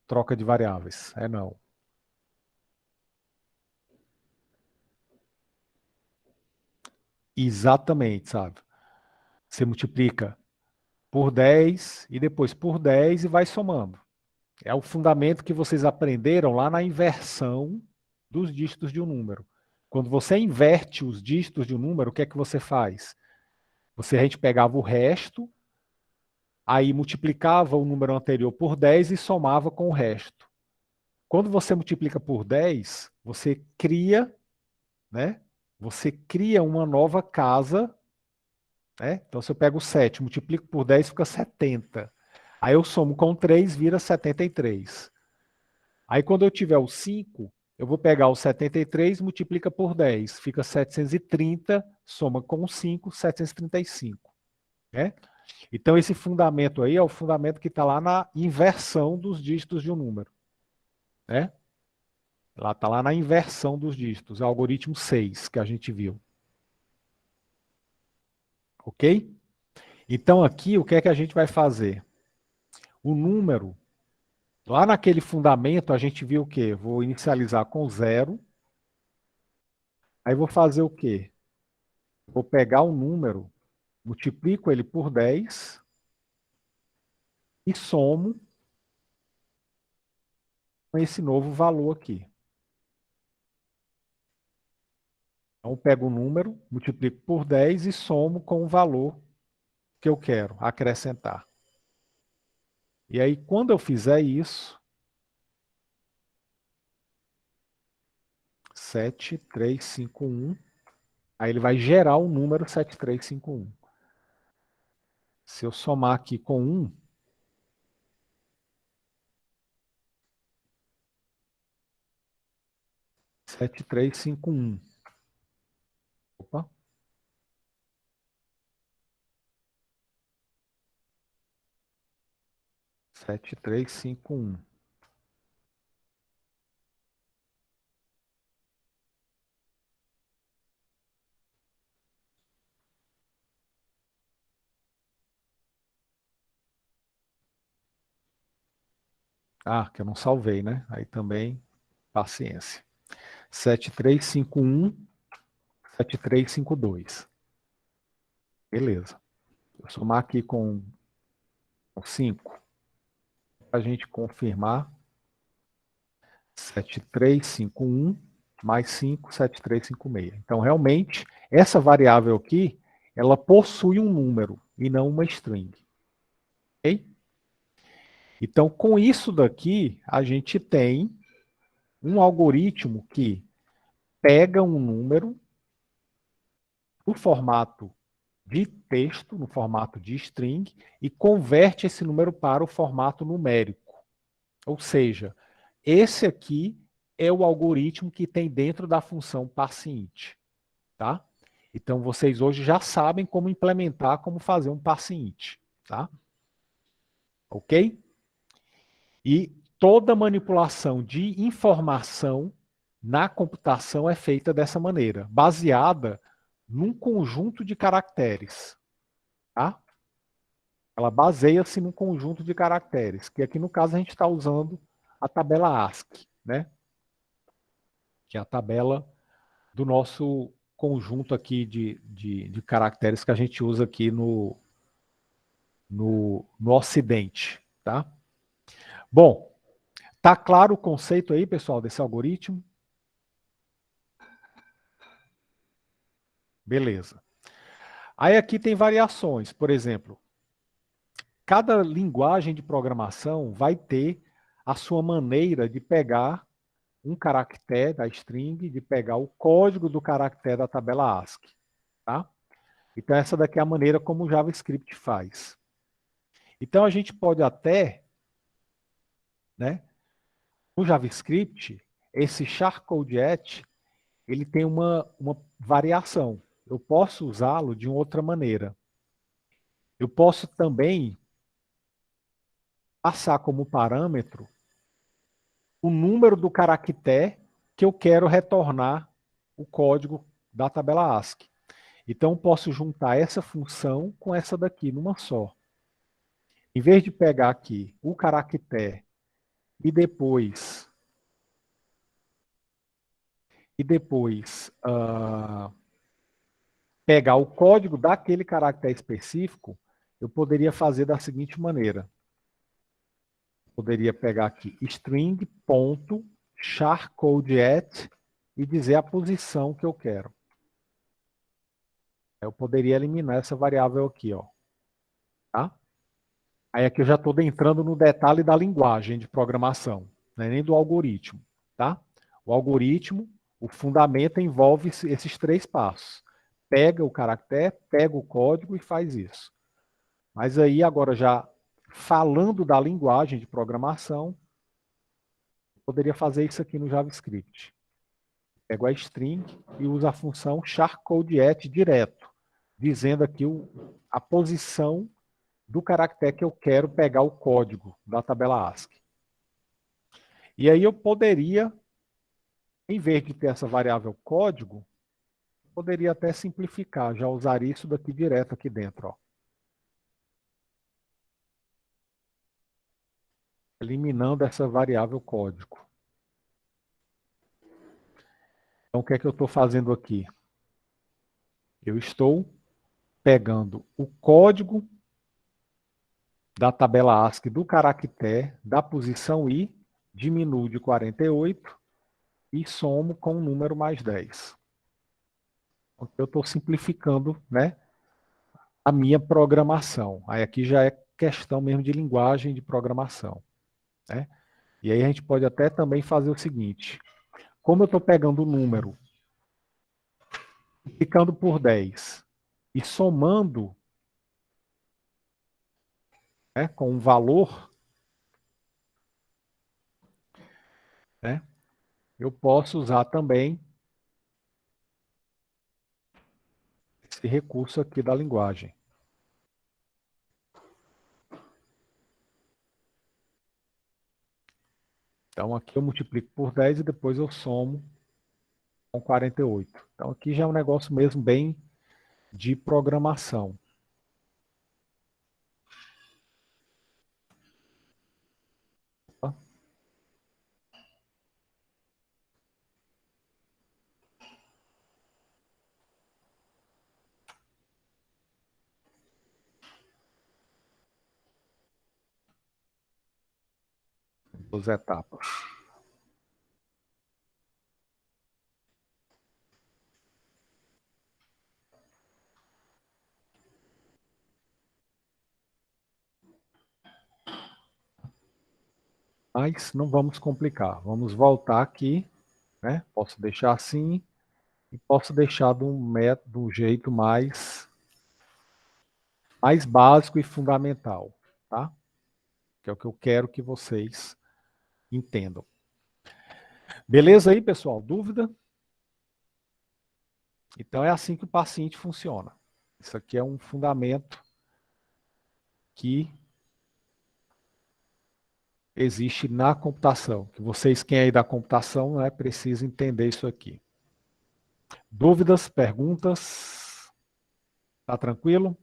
troca de variáveis. É não. Exatamente, sabe? Você multiplica por 10 e depois por 10 e vai somando. É o fundamento que vocês aprenderam lá na inversão dos dígitos de um número. Quando você inverte os dígitos de um número, o que é que você faz? A gente pegava o resto, aí multiplicava o número anterior por 10 e somava com o resto. Quando você multiplica por 10, você cria, né? Você cria uma nova casa, né? Então, se eu pego 7, multiplico por 10, fica 70. Aí eu somo com 3, vira 73. Aí quando eu tiver o 5, eu vou pegar o 73, multiplica por 10, fica 730, soma com 5, 735. Né? Então esse fundamento aí é o fundamento que está lá na inversão dos dígitos de um número. Né? Lá está lá na inversão dos dígitos, é o algoritmo 6 que a gente viu. Ok? Então aqui o que é que a gente vai fazer? O número, lá naquele fundamento a gente viu o quê? Vou inicializar com 0, aí vou fazer o quê? Vou pegar o número, multiplico ele por 10 e somo com esse novo valor aqui. Então, eu pego o número, multiplico por 10 e somo com o valor que eu quero acrescentar. E aí, quando eu fizer isso, 7351, aí ele vai gerar o número 7351. Se eu somar aqui com 1, 7351. Opa. 7351. Ah, que eu não salvei, né? Aí também, paciência. 7351, 7352. Beleza. Vou somar aqui com 5, para a gente confirmar. 7351 mais 5, 7356. Então, realmente, essa variável aqui, ela possui um número e não uma string. Ok? Então, com isso daqui, a gente tem um algoritmo que pega um número no formato de texto, no formato de string, e converte esse número para o formato numérico. Ou seja, esse aqui é o algoritmo que tem dentro da função parseInt. Tá? Então, vocês hoje já sabem como implementar, como fazer um parseInt. Tá? Ok? E toda manipulação de informação na computação é feita dessa maneira, baseada num conjunto de caracteres. Tá? Ela baseia-se num conjunto de caracteres, que aqui no caso a gente está usando a tabela ASCII, né? Que é a tabela do nosso conjunto aqui de caracteres que a gente usa aqui no Ocidente. Tá? Bom, tá claro o conceito aí, pessoal, desse algoritmo? Beleza. Aí aqui tem variações, por exemplo, cada linguagem de programação vai ter a sua maneira de pegar um caractere da string, de pegar o código do caractere da tabela ASCII. Tá? Então essa daqui é a maneira como o JavaScript faz. Então a gente pode até, né, no JavaScript, esse charCodeEt, ele tem uma variação. Eu posso usá-lo de outra maneira. Eu posso também passar como parâmetro o número do caractere que eu quero retornar o código da tabela ASCII. Então, eu posso juntar essa função com essa daqui numa só. Em vez de pegar aqui o caractere e depois pegar o código daquele caractere específico, eu poderia fazer da seguinte maneira. Poderia pegar aqui string.charCodeAt e dizer a posição que eu quero. Eu poderia eliminar essa variável aqui, ó. Tá? Aí aqui eu já estou entrando no detalhe da linguagem de programação, não é nem do algoritmo. Tá? O algoritmo, o fundamento envolve esses três passos. Pega o caractere, pega o código e faz isso. Mas aí agora já falando da linguagem de programação, eu poderia fazer isso aqui no JavaScript. Pego a string e uso a função charCodeAt direto, dizendo aqui a posição do caractere que eu quero pegar o código da tabela ASCII. E aí eu poderia, em vez de ter essa variável código, poderia até simplificar, já usar isso daqui direto aqui dentro. Ó. Eliminando essa variável código. Então o que é que eu estou fazendo aqui? Eu estou pegando o código da tabela ASCII do caractere, da posição I, diminuo de 48 e somo com o número mais 10. Então, eu estou simplificando, né, a minha programação. Aí aqui já é questão mesmo de linguagem de programação. Né? E aí a gente pode até também fazer o seguinte. Como eu estou pegando o número, multiplicando por 10 e somando, né, com um valor, né, eu posso usar também esse recurso aqui da linguagem. Então aqui eu multiplico por 10 e depois eu somo com 48. Então aqui já é um negócio mesmo bem de programação. Tá? Duas etapas. Mas não vamos complicar. Vamos voltar aqui. Né? Posso deixar assim e posso deixar de um método, de um jeito mais básico e fundamental. Tá? Que é o que eu quero que vocês entendam. Beleza aí, pessoal? Dúvida? Então é assim que o paciente funciona. Isso aqui é um fundamento que existe na computação. Que vocês, quem é aí da computação, né, precisam entender isso aqui. Dúvidas, perguntas? Tá tranquilo?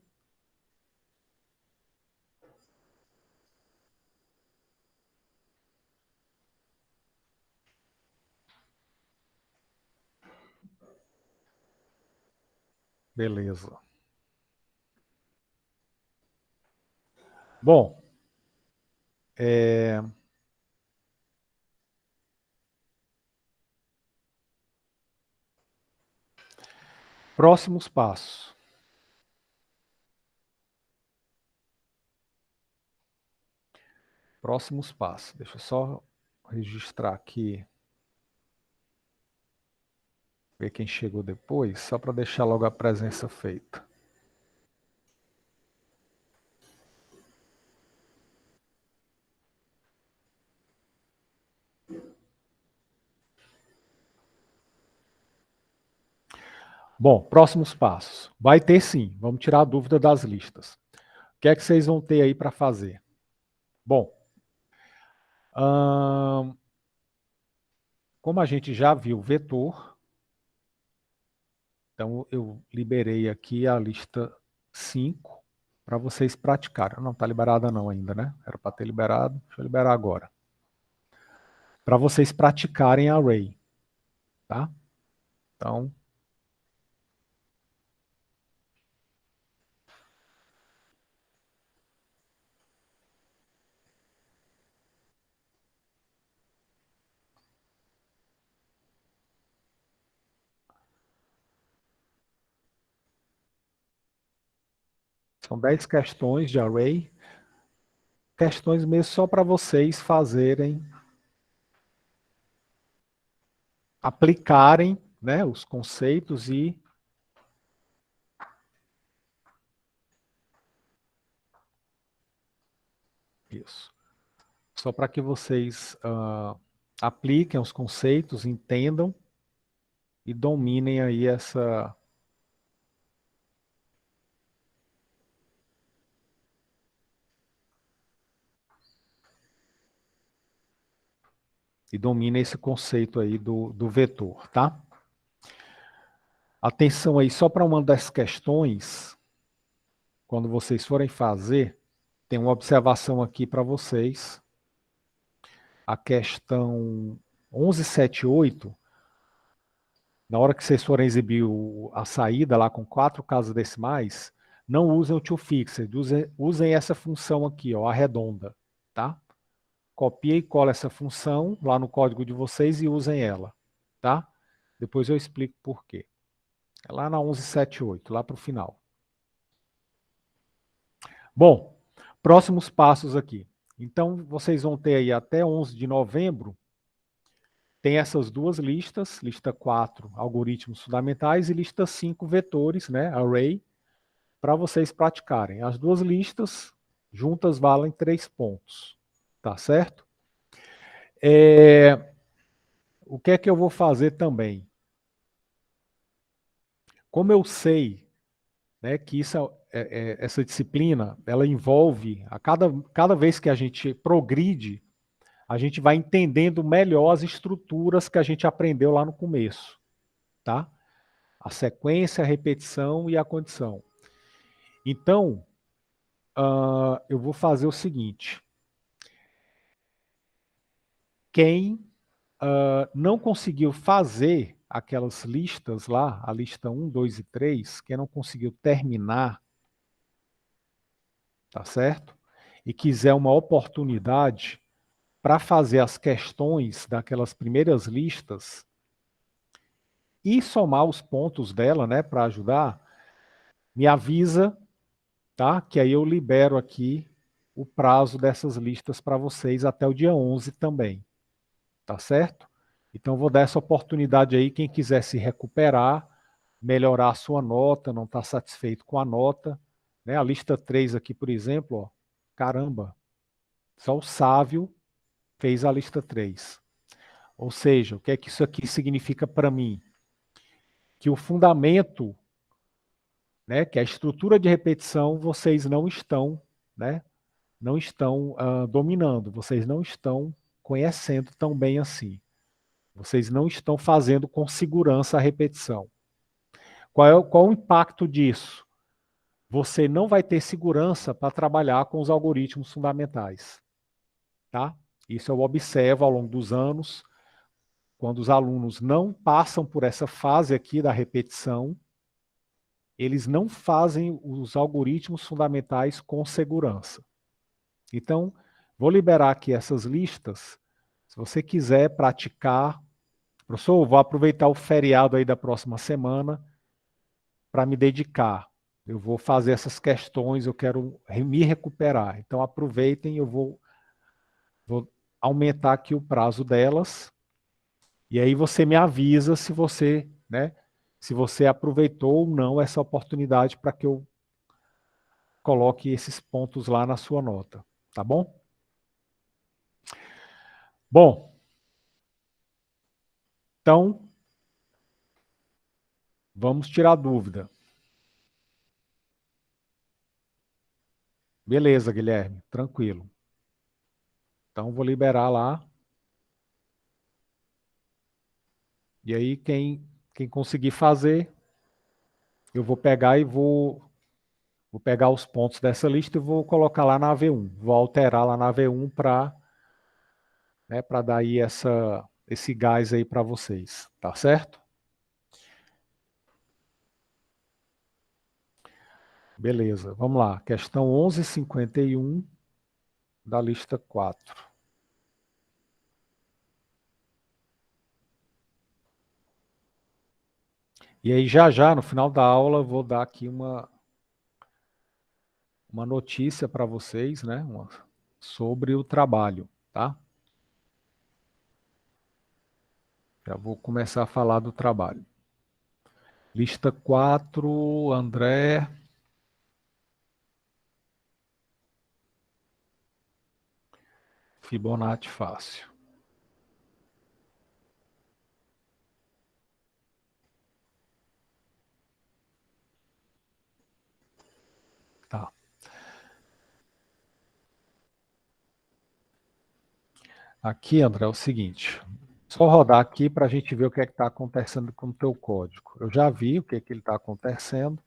Beleza. Bom, próximos passos. Próximos passos. Deixa eu só registrar aqui. Ver quem chegou depois, só para deixar logo a presença feita. Bom, próximos passos. Vai ter sim, vamos tirar a dúvida das listas. O que é que vocês vão ter aí para fazer? Bom, como a gente já viu vetor, Então, eu liberei aqui a lista 5 para vocês praticarem. Não está liberada não ainda, né? Era para ter liberado. Deixa eu liberar agora. Para vocês praticarem array, tá? Então, são 10 questões de array. Questões mesmo só para vocês fazerem, aplicarem, né, os conceitos e isso. Só para que vocês apliquem os conceitos, entendam e dominem aí essa esse conceito aí do vetor, tá? Atenção aí, só para uma das questões, quando vocês forem fazer, tem uma observação aqui para vocês. A questão 1178, na hora que vocês forem exibir a saída lá com 4 casas decimais, não usem o toFixed, usem essa função aqui, ó, arredonda, tá? Copia e cola essa função lá no código de vocês e usem ela, tá? Depois eu explico por quê. É lá na 1178, lá para o final. Bom, próximos passos aqui. Então, vocês vão ter aí até 11 de novembro, tem essas duas listas, lista 4, algoritmos fundamentais, e lista 5, vetores, né, array, para vocês praticarem. As duas listas juntas valem 3 pontos, tá certo? O que é que eu vou fazer também? Como eu sei, né, que essa disciplina, ela envolve, cada vez que a gente progride, a gente vai entendendo melhor as estruturas que a gente aprendeu lá no começo, tá? A sequência, a repetição e a condição. Então, eu vou fazer o seguinte. Quem não conseguiu fazer aquelas listas lá, a lista 1, 2 e 3, quem não conseguiu terminar, tá certo? E quiser uma oportunidade para fazer as questões daquelas primeiras listas e somar os pontos dela, né, para ajudar, me avisa, tá? Que aí eu libero aqui o prazo dessas listas para vocês até o dia 11 também, tá certo? Então vou dar essa oportunidade aí, quem quiser se recuperar, melhorar a sua nota, não está satisfeito com a nota, né? A lista 3 aqui, por exemplo, ó, caramba, só o Sávio fez a lista 3. Ou seja, o que é que isso aqui significa para mim? Que o fundamento, né, que a estrutura de repetição, vocês não estão, né, não estão dominando, vocês não estão conhecendo tão bem assim. Vocês não estão fazendo com segurança a repetição. Qual o impacto disso? Você não vai ter segurança para trabalhar com os algoritmos fundamentais, tá? Isso eu observo ao longo dos anos, quando os alunos não passam por essa fase aqui da repetição, eles não fazem os algoritmos fundamentais com segurança. Então, vou liberar aqui essas listas. Se você quiser praticar, professor, vou aproveitar o feriado aí da próxima semana para me dedicar. Eu vou fazer essas questões, eu quero me recuperar. Então, aproveitem, eu vou aumentar aqui o prazo delas. E aí você me avisa se você, né, se você aproveitou ou não essa oportunidade para que eu coloque esses pontos lá na sua nota, tá bom? Bom, então vamos tirar dúvida. Beleza, Guilherme, tranquilo. Então vou liberar lá. E aí quem conseguir fazer, eu vou pegar e vou pegar os pontos dessa lista e vou colocar lá na V1. Vou alterar lá na V1 para, né, para dar aí esse gás aí para vocês, tá certo? Beleza, vamos lá. Questão 1151 da lista 4. E aí já, no final da aula, eu vou dar aqui uma notícia para vocês, né, sobre o trabalho, tá? Já vou começar a falar do trabalho. Lista 4, André. Fibonacci fácil. Tá. Aqui, André, é o seguinte. Só rodar aqui para a gente ver o que é que está acontecendo com o teu código. Eu já vi o que é que ele está acontecendo.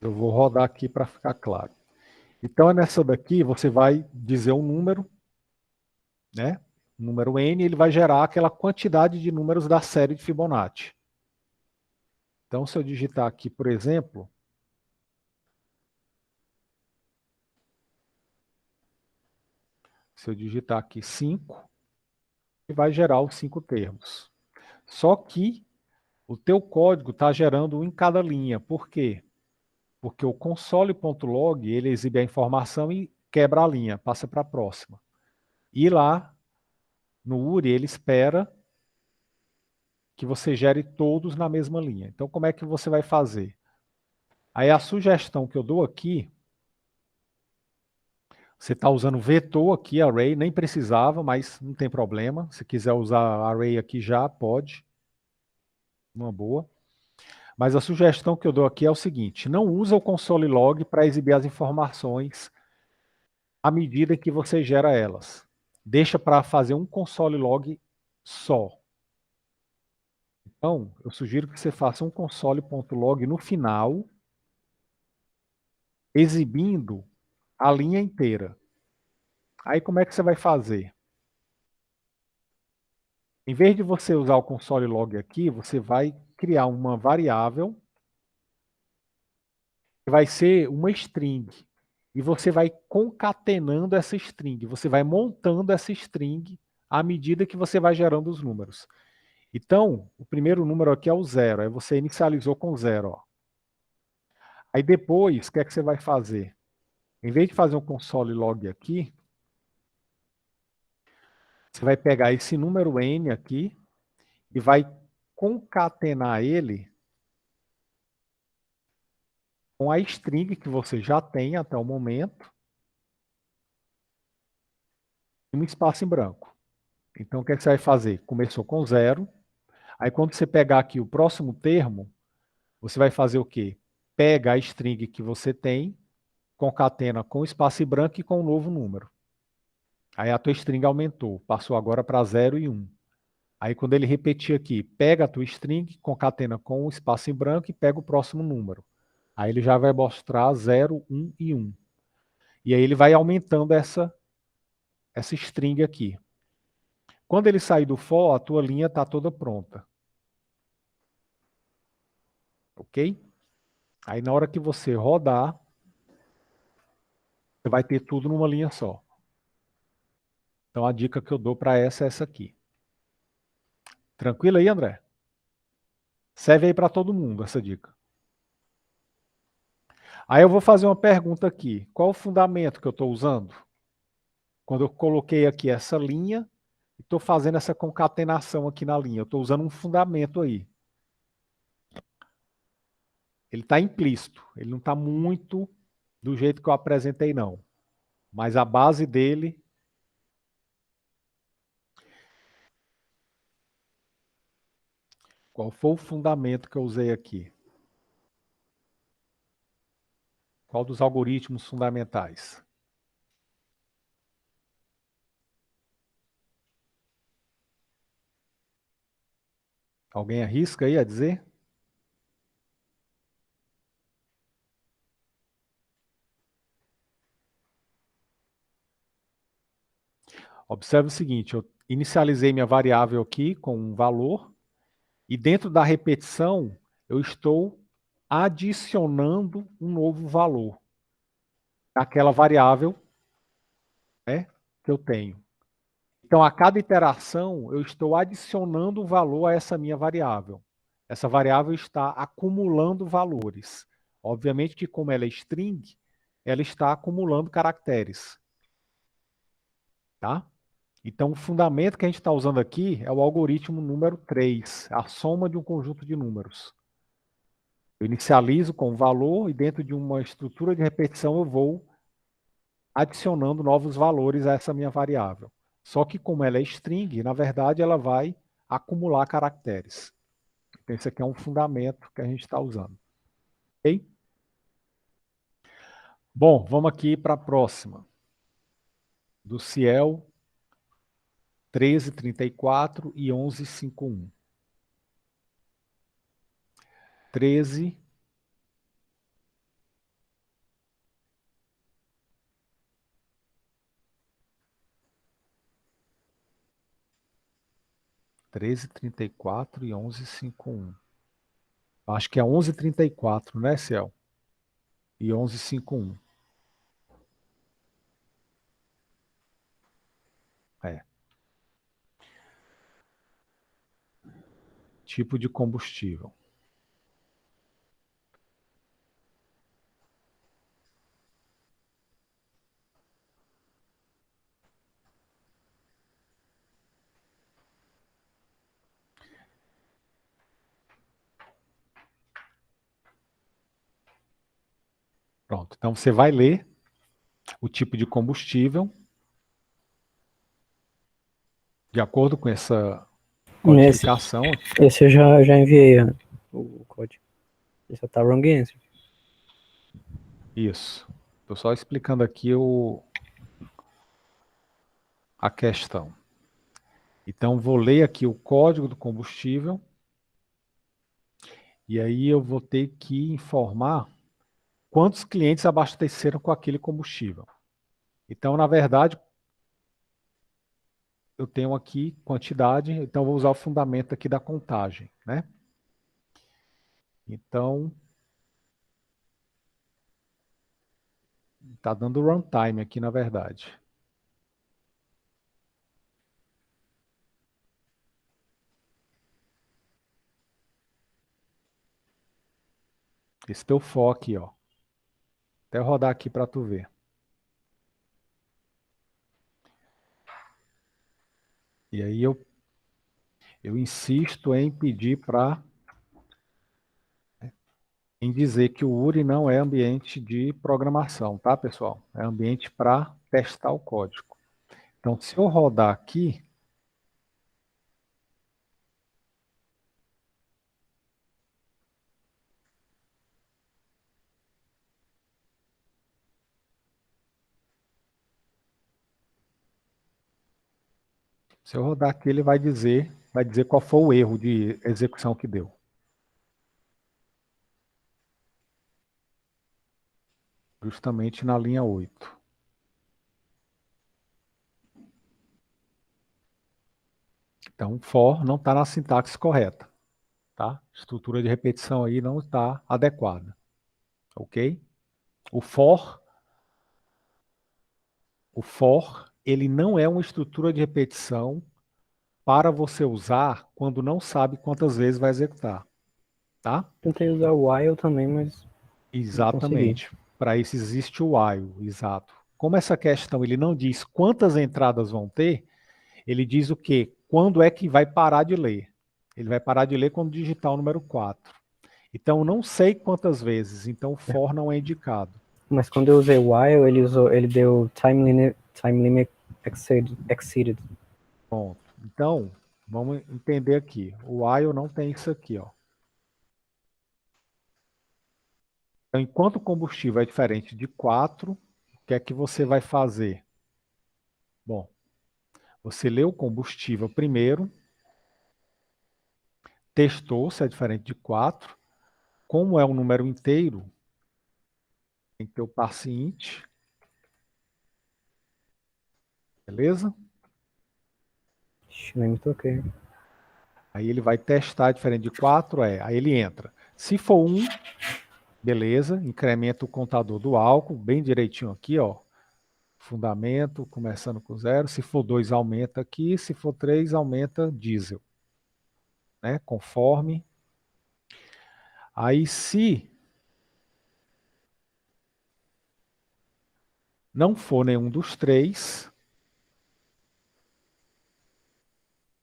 Eu vou rodar aqui para ficar claro. Então, nessa daqui, você vai dizer um número, né? Um número n, ele vai gerar aquela quantidade de números da série de Fibonacci. Então, se eu digitar aqui, por exemplo, se eu digitar aqui 5, ele vai gerar os 5 termos. Só que o teu código está gerando um em cada linha. Por quê? Porque o console.log, ele exibe a informação e quebra a linha, passa para a próxima. E lá, no URI, ele espera que você gere todos na mesma linha. Então, como é que você vai fazer? Aí a sugestão que eu dou aqui, você está usando vetor aqui, array, nem precisava, mas não tem problema. Se quiser usar array aqui já, pode. Uma boa. Mas a sugestão que eu dou aqui é o seguinte, não usa o console log para exibir as informações à medida que você gera elas. Deixa para fazer um console log só. Então, eu sugiro que você faça um console.log no final, exibindo a linha inteira. Aí como é que você vai fazer? Em vez de você usar o console log aqui, você vai criar uma variável que vai ser uma string. E você vai concatenando essa string, você vai montando essa string à medida que você vai gerando os números. Então, o primeiro número aqui é o 0, aí você inicializou com 0. Ó. Aí depois, o que é que você vai fazer? Em vez de fazer um console log aqui, você vai pegar esse número n aqui e vai concatenar ele com a string que você já tem até o momento e um espaço em branco. Então, o que é que você vai fazer? Começou com 0, aí quando você pegar aqui o próximo termo, você vai fazer o quê? Pega a string que você tem, concatena com o espaço em branco e com um novo número. Aí a tua string aumentou, passou agora para 0 e 1. Aí quando ele repetir aqui, pega a tua string, concatena com o espaço em branco e pega o próximo número. Aí ele já vai mostrar 0, 1 e 1. E aí ele vai aumentando essa string aqui. Quando ele sair do for, a tua linha está toda pronta. Ok? Aí na hora que você rodar, você vai ter tudo numa linha só. Então a dica que eu dou para essa é essa aqui. Tranquilo aí, André? Serve aí para todo mundo essa dica. Aí eu vou fazer uma pergunta aqui. Qual o fundamento que eu estou usando? Quando eu coloquei aqui essa linha, estou fazendo essa concatenação aqui na linha. Eu estou usando um fundamento aí. Ele está implícito. Ele não está muito do jeito que eu apresentei, não. Mas a base dele... Qual foi o fundamento que eu usei aqui? Qual dos algoritmos fundamentais? Alguém arrisca aí a dizer? Observe o seguinte, eu inicializei minha variável aqui com um valor e dentro da repetição eu estou adicionando um novo valor àquela variável, né, que eu tenho. Então, a cada iteração, eu estou adicionando um valor a essa minha variável. Essa variável está acumulando valores. Obviamente que, como ela é string, ela está acumulando caracteres. Tá? Então, o fundamento que a gente está usando aqui é o algoritmo número 3, a soma de um conjunto de números. Eu inicializo com um valor e dentro de uma estrutura de repetição eu vou adicionando novos valores a essa minha variável. Só que como ela é string, na verdade ela vai acumular caracteres. Então esse aqui é um fundamento que a gente está usando. Ok? Bom, vamos aqui para a próxima. Do Ciel 1334 e 1151. 13 1334 e 1151. Acho que é 1134, né, Ciel? E 1151. É. Tipo de combustível. Pronto. Então você vai ler o tipo de combustível de acordo com essa codificação. Esse eu já enviei o código. Esse só tá wrong answer. Isso. Estou só explicando aqui a questão. Então, vou ler aqui o código do combustível. E aí eu vou ter que informar quantos clientes abasteceram com aquele combustível. Então, na verdade, eu tenho aqui quantidade, então vou usar o fundamento aqui da contagem, né? Então, está dando runtime aqui, na verdade. Esse teu for aqui, ó. Até rodar aqui para tu ver. E aí eu insisto em pedir em dizer que o URI não é ambiente de programação, tá, pessoal? É ambiente para testar o código. Então, se eu rodar aqui, ele vai dizer qual foi o erro de execução que deu. Justamente na linha 8. Então, for não está na sintaxe correta, tá? Estrutura de repetição aí não está adequada, ok? O for, ele não é uma estrutura de repetição para você usar quando não sabe quantas vezes vai executar, tá? Tentei usar o while também, mas não consegui. Exatamente. Para isso existe o while, exato. Como essa questão ele não diz quantas entradas vão ter, ele diz o quê? Quando é que vai parar de ler? Ele vai parar de ler quando digitar o número 4. Então, não sei quantas vezes, então o for não é indicado. Mas quando eu usei while, ele deu time limit exceeded. Pronto. Então, vamos entender aqui. O while não tem isso aqui, ó. Então, enquanto o combustível é diferente de 4, o que é que você vai fazer? Bom, você lê o combustível primeiro, testou se é diferente de 4. Como é um número inteiro, tem que ter o parse int. Beleza? Nem me toquei. Aí ele vai testar diferente de 4, aí ele entra. Se for 1, beleza, incrementa o contador do álcool, bem direitinho aqui, ó. Fundamento, começando com 0. Se for 2, aumenta aqui. Se for 3, aumenta diesel. Né? Conforme. Aí, se não for nenhum dos 3,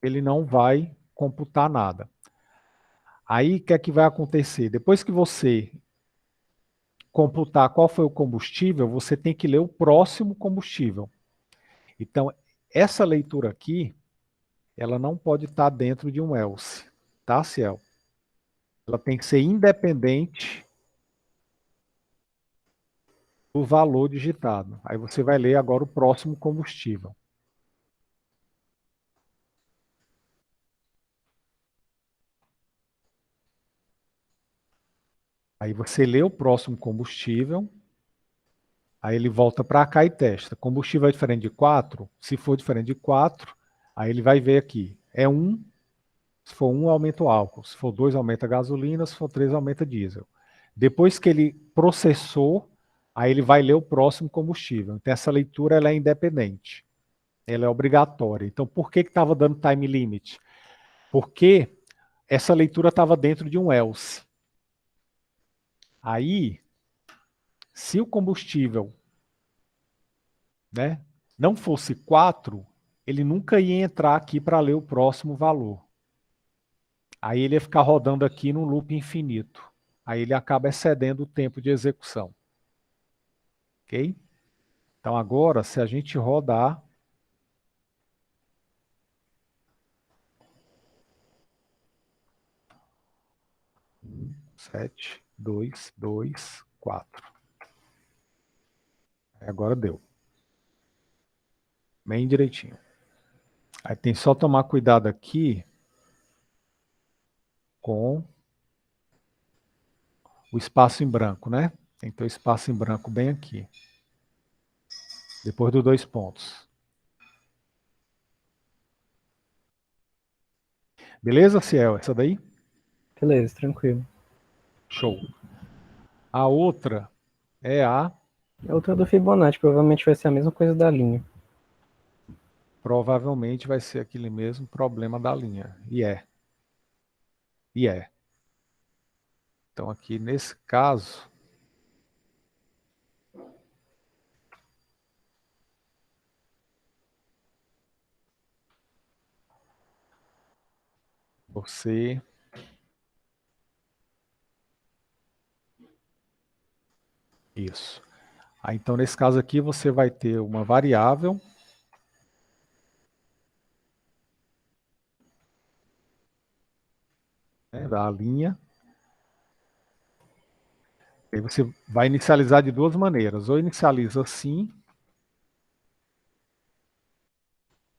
ele não vai computar nada. Aí, o que é que vai acontecer? Depois que você computar qual foi o combustível, você tem que ler o próximo combustível. Então, essa leitura aqui, ela não pode estar dentro de um else, tá, Ciel? Ela tem que ser independente do valor digitado. Aí você vai ler agora o próximo combustível. Aí você lê o próximo combustível, aí ele volta para cá e testa. Combustível é diferente de 4? Se for diferente de 4, aí ele vai ver aqui. É 1, se for 1, aumenta o álcool. Se for 2, aumenta a gasolina. Se for 3, aumenta diesel. Depois que ele processou, aí ele vai ler o próximo combustível. Então essa leitura ela é independente. Ela é obrigatória. Então por que estava dando time limit? Porque essa leitura estava dentro de um else. Aí, se o combustível, né, não fosse 4, ele nunca ia entrar aqui para ler o próximo valor. Aí ele ia ficar rodando aqui num loop infinito. Aí ele acaba excedendo o tempo de execução. Ok? Então agora, se a gente rodar, 7, 2, 2, 4. Agora deu. Bem direitinho. Aí tem só tomar cuidado aqui com o espaço em branco, né? Tem que ter o espaço em branco bem aqui. Depois dos 2 pontos. Beleza, Ciel? Essa daí? Beleza, tranquilo. Show. A outra é a... A outra do Fibonacci, provavelmente vai ser a mesma coisa da linha. Provavelmente vai ser aquele mesmo problema da linha. E é. E é. Então aqui nesse caso... Você... Isso. Aí, então, nesse caso aqui, você vai ter uma variável... né, da linha. Aí você vai inicializar de duas maneiras. Ou inicializa assim,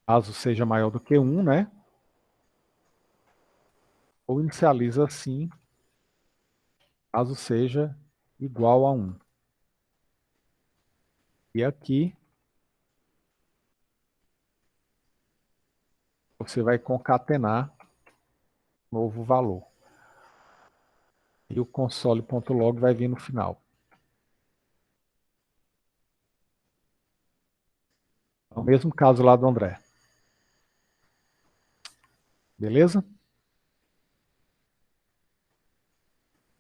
caso seja maior do que 1, né? Ou inicializa assim, caso seja igual a 1. E aqui, você vai concatenar novo valor. E o console.log vai vir no final. É o mesmo caso lá do André. Beleza?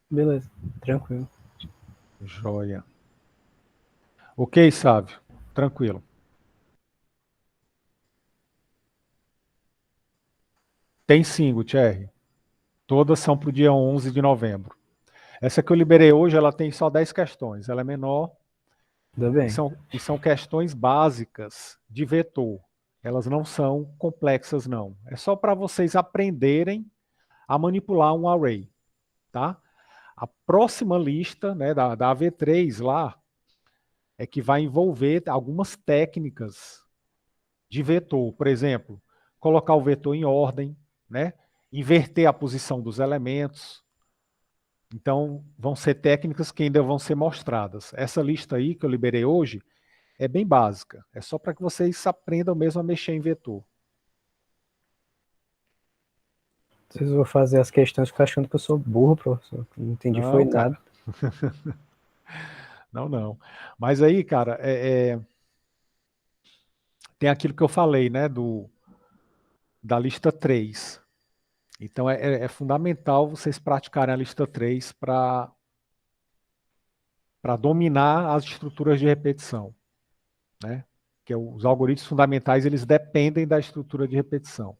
Beleza, tranquilo. Joia. Ok, Sávio? Tranquilo. Tem sim, Gutierre. Todas são para o dia 11 de novembro. Essa que eu liberei hoje, ela tem só 10 questões. Ela é menor. Tudo E bem. são questões básicas de vetor. Elas não são complexas, não. É só para vocês aprenderem a manipular um array. Tá? A próxima lista, né, da AV3 lá, é que vai envolver algumas técnicas de vetor. Por exemplo, colocar o vetor em ordem, né? inverter a posição dos elementos. Então, vão ser técnicas que ainda vão ser mostradas. Essa lista aí que eu liberei hoje é bem básica. É só para que vocês aprendam mesmo a mexer em vetor. Às vezes eu vou fazer as questões ficar achando que eu sou burro, professor. Não entendi, foi Não, nada. cara. Não. Mas aí, cara, tem aquilo que eu falei, né, da lista 3. Então, é fundamental vocês praticarem a lista 3 para dominar as estruturas de repetição, né? Que os algoritmos fundamentais, eles dependem da estrutura de repetição.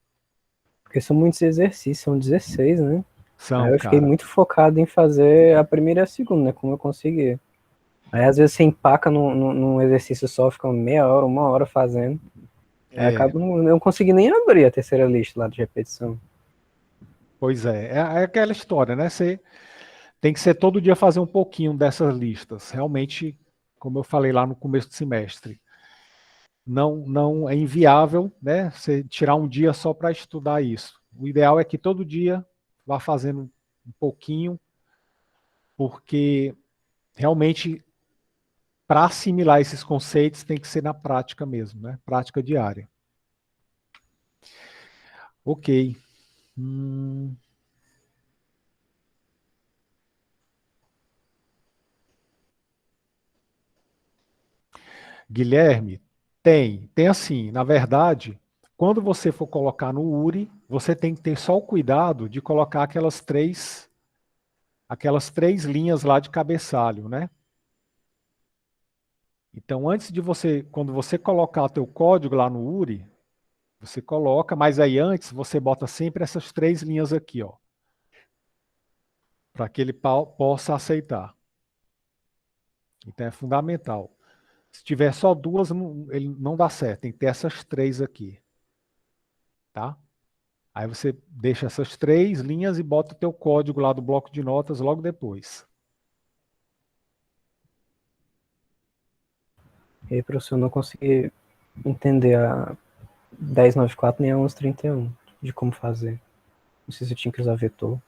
Porque são muitos exercícios, são 16, né? Aí São, eu fiquei cara. muito focado em fazer a primeira e a segunda, né? Como eu consegui. Aí às vezes você empaca num exercício só, fica meia hora, uma hora fazendo. Aí acaba não consegui nem abrir a terceira lista lá de repetição. Pois é aquela história, né? Você tem que ser todo dia fazer um pouquinho dessas listas. Realmente, como eu falei lá no começo do semestre, não é inviável, né? Você tirar um dia só para estudar isso. O ideal é que todo dia vá fazendo um pouquinho, porque realmente para assimilar esses conceitos tem que ser na prática mesmo, né? Prática diária. Ok. Guilherme, tem assim, na verdade, quando você for colocar no URI, você tem que ter só o cuidado de colocar aquelas três linhas lá de cabeçalho, né? Então, antes de você, quando você colocar o teu código lá no URI, você coloca, mas aí antes você bota sempre essas 3 linhas aqui, ó, para que ele possa aceitar. Então é fundamental. Se tiver só duas, ele não dá certo, tem que ter essas 3 aqui, tá? Aí você deixa essas 3 linhas e bota o teu código lá do bloco de notas logo depois. E aí, professor, eu não consegui entender a 1094 nem a 1131 de como fazer. Não sei se eu tinha que usar vetor.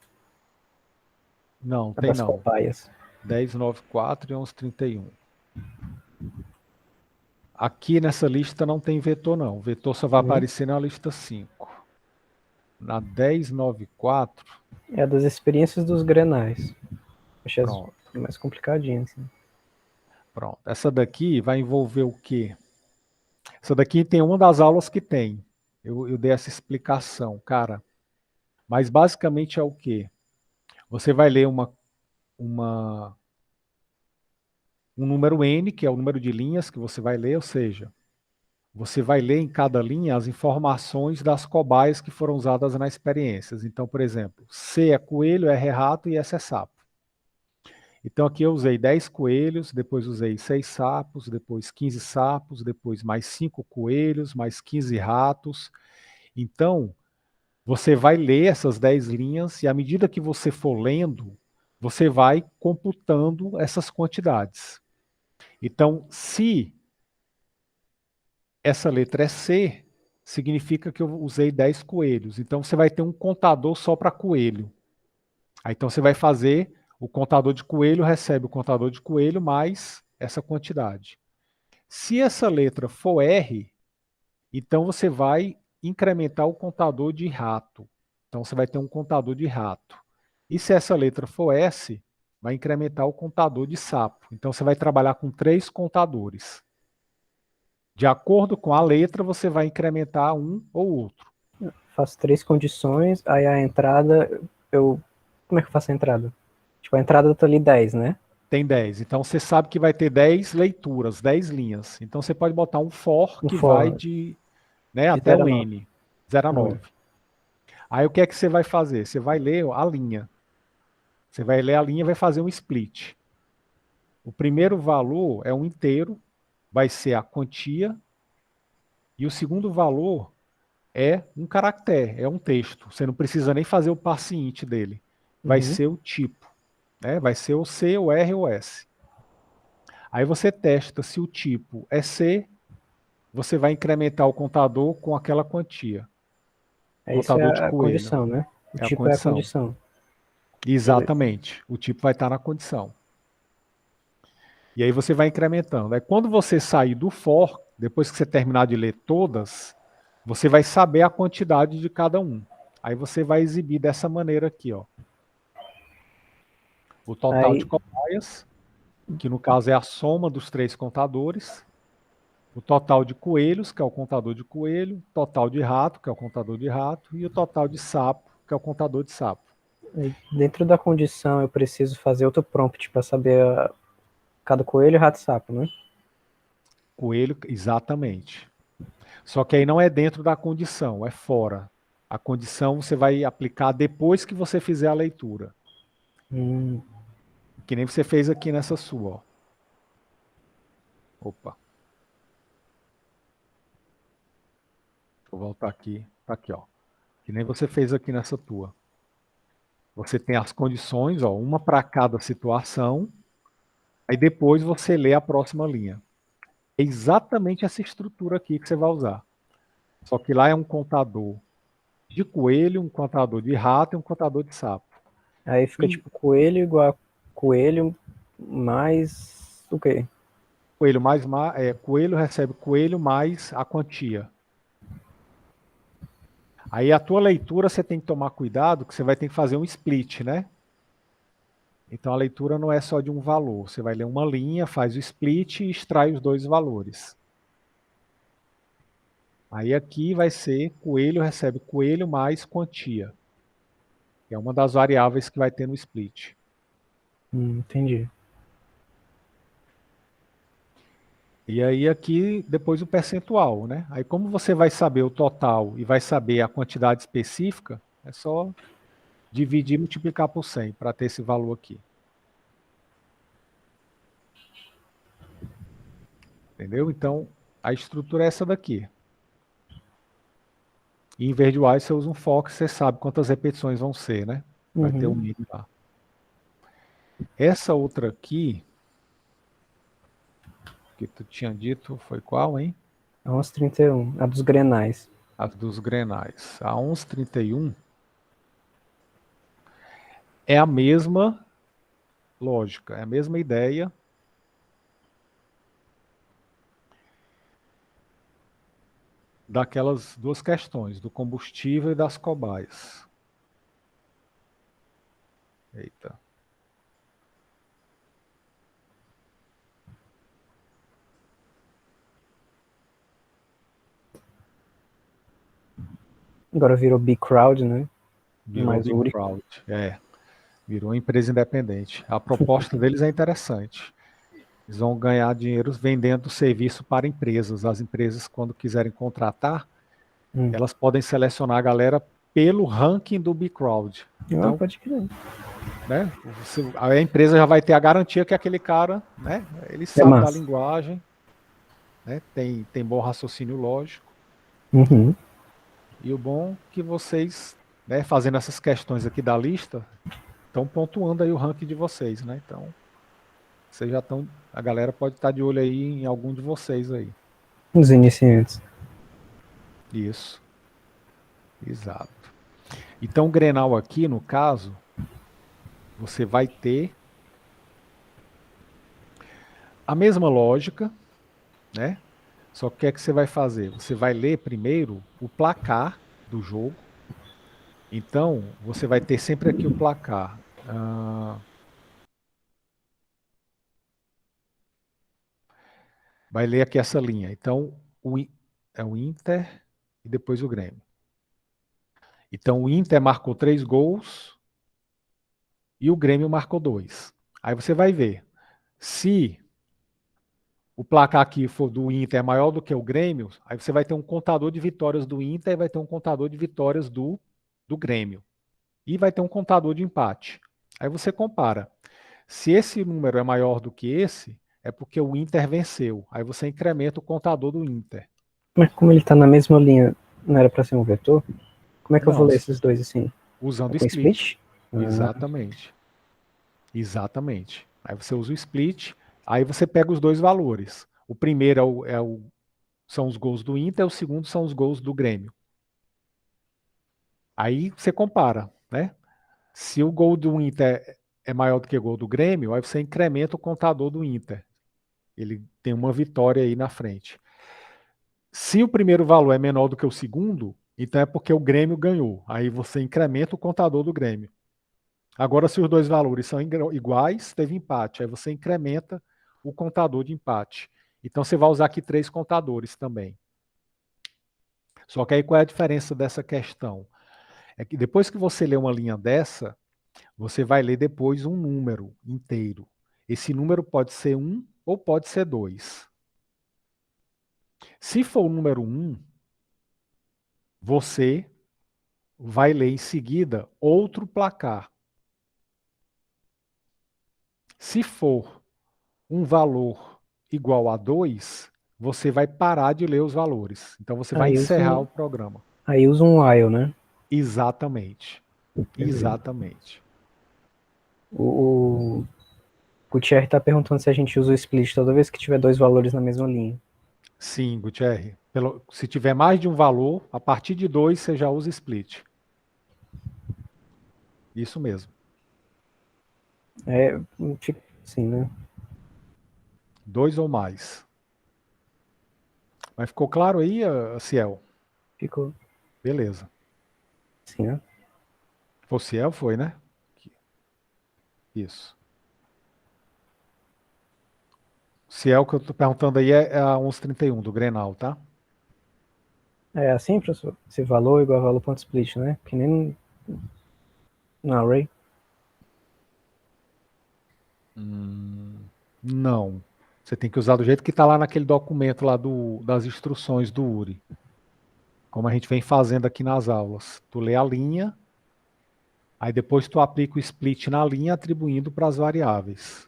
Não, A tem das não. cobaias. 1094 e 1131. Aqui nessa lista não tem vetor não. O vetor só vai aparecer na lista 5. Na 1094, É a das experiências dos grenais. Achei as pronto. mais complicadinhas. Assim. Pronto. Essa daqui vai envolver o quê? Essa daqui tem uma das aulas que tem. Eu dei essa explicação, cara. Mas basicamente é o quê? Você vai ler uma, um número N, que é o número de linhas que você vai ler, ou seja, você vai ler em cada linha as informações das cobaias que foram usadas nas experiências. Então, por exemplo, C é coelho, R é rato e S é sapo. Então aqui eu usei 10 coelhos, depois usei 6 sapos, depois 15 sapos, depois mais 5 coelhos, mais 15 ratos. Então, você vai ler essas 10 linhas e à medida que você for lendo, você vai computando essas quantidades. Então, se essa letra é C, significa que eu usei 10 coelhos. Então, você vai ter um contador só para coelho. Aí, então, você vai fazer o contador de coelho, recebe o contador de coelho mais essa quantidade. Se essa letra for R, então você vai incrementar o contador de rato. Então, você vai ter um contador de rato. E se essa letra for S, vai incrementar o contador de sapo. Então, você vai trabalhar com 3 contadores. De acordo com a letra, você vai incrementar um ou outro. Faço 3 condições, aí a entrada, como é que eu faço a entrada? Tipo, a entrada tá ali 10, né? Tem 10. Então você sabe que vai ter 10 leituras, 10 linhas. Então você pode botar um for Um que vai for de, de até 0 a o 9. N, 0 a 9. Aí o que é que você vai fazer? Você vai ler a linha. Você vai ler a linha e vai fazer um split. O primeiro valor é um inteiro, vai ser a quantia, e o segundo valor é um caractere, é um texto. Você não precisa nem fazer o paciente dele. Vai Uhum. ser o tipo, né? Vai ser o C, o R ou o S. Aí você testa se o tipo é C, você vai incrementar o contador com aquela quantia. Isso é Contador de a coelho. condição, né? O É a tipo é a condição. condição. Exatamente. O tipo vai estar na condição. E aí você vai incrementando. Aí quando você sair do for, depois que você terminar de ler todas, você vai saber a quantidade de cada um. Aí você vai exibir dessa maneira aqui, ó. O total de Aí, cobaias, que no caso é a soma dos 3 contadores, o total de coelhos, que é o contador de coelho, o total de rato, que é o contador de rato, e o total de sapo, que é o contador de sapo. dentro da condição, eu preciso fazer outro prompt para saber cada coelho, rato e sapo, né? Coelho, exatamente. Só que aí não é dentro da condição, é fora. A condição você vai aplicar depois que você fizer a leitura. Hum, Que nem você fez aqui nessa sua, ó. Opa. Deixa eu voltar aqui. Tá aqui, ó. Que nem você fez aqui nessa tua. Você tem as condições, ó, uma para cada situação. Aí depois você lê a próxima linha. É exatamente essa estrutura aqui que você vai usar. Só que lá é um contador de coelho, um contador de rato e um contador de sapo. aí fica E tipo coelho igual a coelho mais o quê? coelho recebe coelho mais a quantia. Aí a tua leitura você tem que tomar cuidado, que você vai ter que fazer um split, né? Então a leitura não é só de um valor. Você vai ler uma linha, faz o split e extrai os 2 valores. Aí aqui vai ser coelho recebe coelho mais quantia. Que é uma das variáveis que vai ter no split. Entendi. E aí aqui depois o percentual, né? Aí como você vai saber o total e vai saber a quantidade específica, é só dividir e multiplicar por 100 para ter esse valor aqui. Entendeu? Então a estrutura é essa daqui. E em vez de while você usa um for, que você sabe quantas repetições vão ser, né? Vai ter um mínimo lá. Essa outra aqui, que tu tinha dito, foi qual, hein? A 11,31, a dos grenais. A dos grenais. A 1131 é a mesma lógica, é a mesma ideia. Daquelas 2 questões, do combustível e das cobaias. Eita. Agora virou Big Crowd, né? Virou Mais Big único. Crowd. Virou empresa independente. A proposta deles é interessante. Eles vão ganhar dinheiro vendendo serviço para empresas. As empresas, quando quiserem contratar, elas podem selecionar a galera pelo ranking do Big Crowd. Então, pode crer. né, a empresa já vai ter a garantia que aquele cara, né, ele sabe da linguagem, né, tem bom raciocínio lógico. Uhum. E o bom é que vocês, né, fazendo essas questões aqui da lista, estão pontuando aí o ranking de vocês, né? Então, vocês já estão, a galera pode estar de olho aí em algum de vocês aí. Os iniciantes. Isso. Exato. Então, o Grenal aqui, no caso, você vai ter a mesma lógica, né? Só que o que é que você vai fazer? Você vai ler primeiro o placar do jogo. Então, você vai ter sempre aqui o placar. Vai ler aqui essa linha. Então, é o Inter e depois o Grêmio. Então, o Inter marcou 3 gols e o Grêmio marcou 2. Aí você vai ver. Se o placar aqui for do Inter é maior do que o Grêmio, aí você vai ter um contador de vitórias do Inter e vai ter um contador de vitórias do Grêmio. E vai ter um contador de empate. Aí você compara. Se esse número é maior do que esse, é porque o Inter venceu. Aí você incrementa o contador do Inter. Mas como ele tá na mesma linha, não era pra ser um vetor? Como é que eu vou Não, ler esses dois assim? usando É com split. split? Ah, Exatamente. Exatamente. Aí você usa o split, aí você pega os 2 valores. O primeiro são os gols do Inter, o segundo são os gols do Grêmio. Aí você compara, né? Se o gol do Inter é maior do que o gol do Grêmio, aí você incrementa o contador do Inter. Ele tem uma vitória aí na frente. Se o primeiro valor é menor do que o segundo, então é porque o Grêmio ganhou. Aí você incrementa o contador do Grêmio. Agora, se os dois valores são iguais, teve empate. Aí você incrementa o contador de empate. Então você vai usar aqui 3 contadores também. Só que aí qual é a diferença dessa questão? É que depois que você lê uma linha dessa, você vai ler depois um número inteiro. Esse número pode ser 1 ou pode ser 2. Se for o número 1, você vai ler em seguida outro placar. Se for um valor igual a 2, você vai parar de ler os valores. Então você vai Aí encerrar usa, o programa. aí usa um while, né? Exatamente. Beleza. Exatamente. O Gutierrez tá perguntando se a gente usa o split toda vez que tiver dois valores na mesma linha. Sim, Gutierrez. Se tiver mais de um valor, a partir de 2 você já usa split. Isso mesmo. É, tipo assim, né? 2 ou mais. Mas ficou claro aí, Ciel? Ficou Beleza. assim, né? O Ciel foi, né? Isso. Ciel que eu tô perguntando aí é a 1131 do Grenal, tá? É assim, professor? Esse valor igual a valor ponto split, né? Que nem no array. Não. Você tem que usar do jeito que está lá naquele documento lá das instruções do URI. Como a gente vem fazendo aqui nas aulas. Tu lê a linha, aí depois tu aplica o split na linha atribuindo para as variáveis.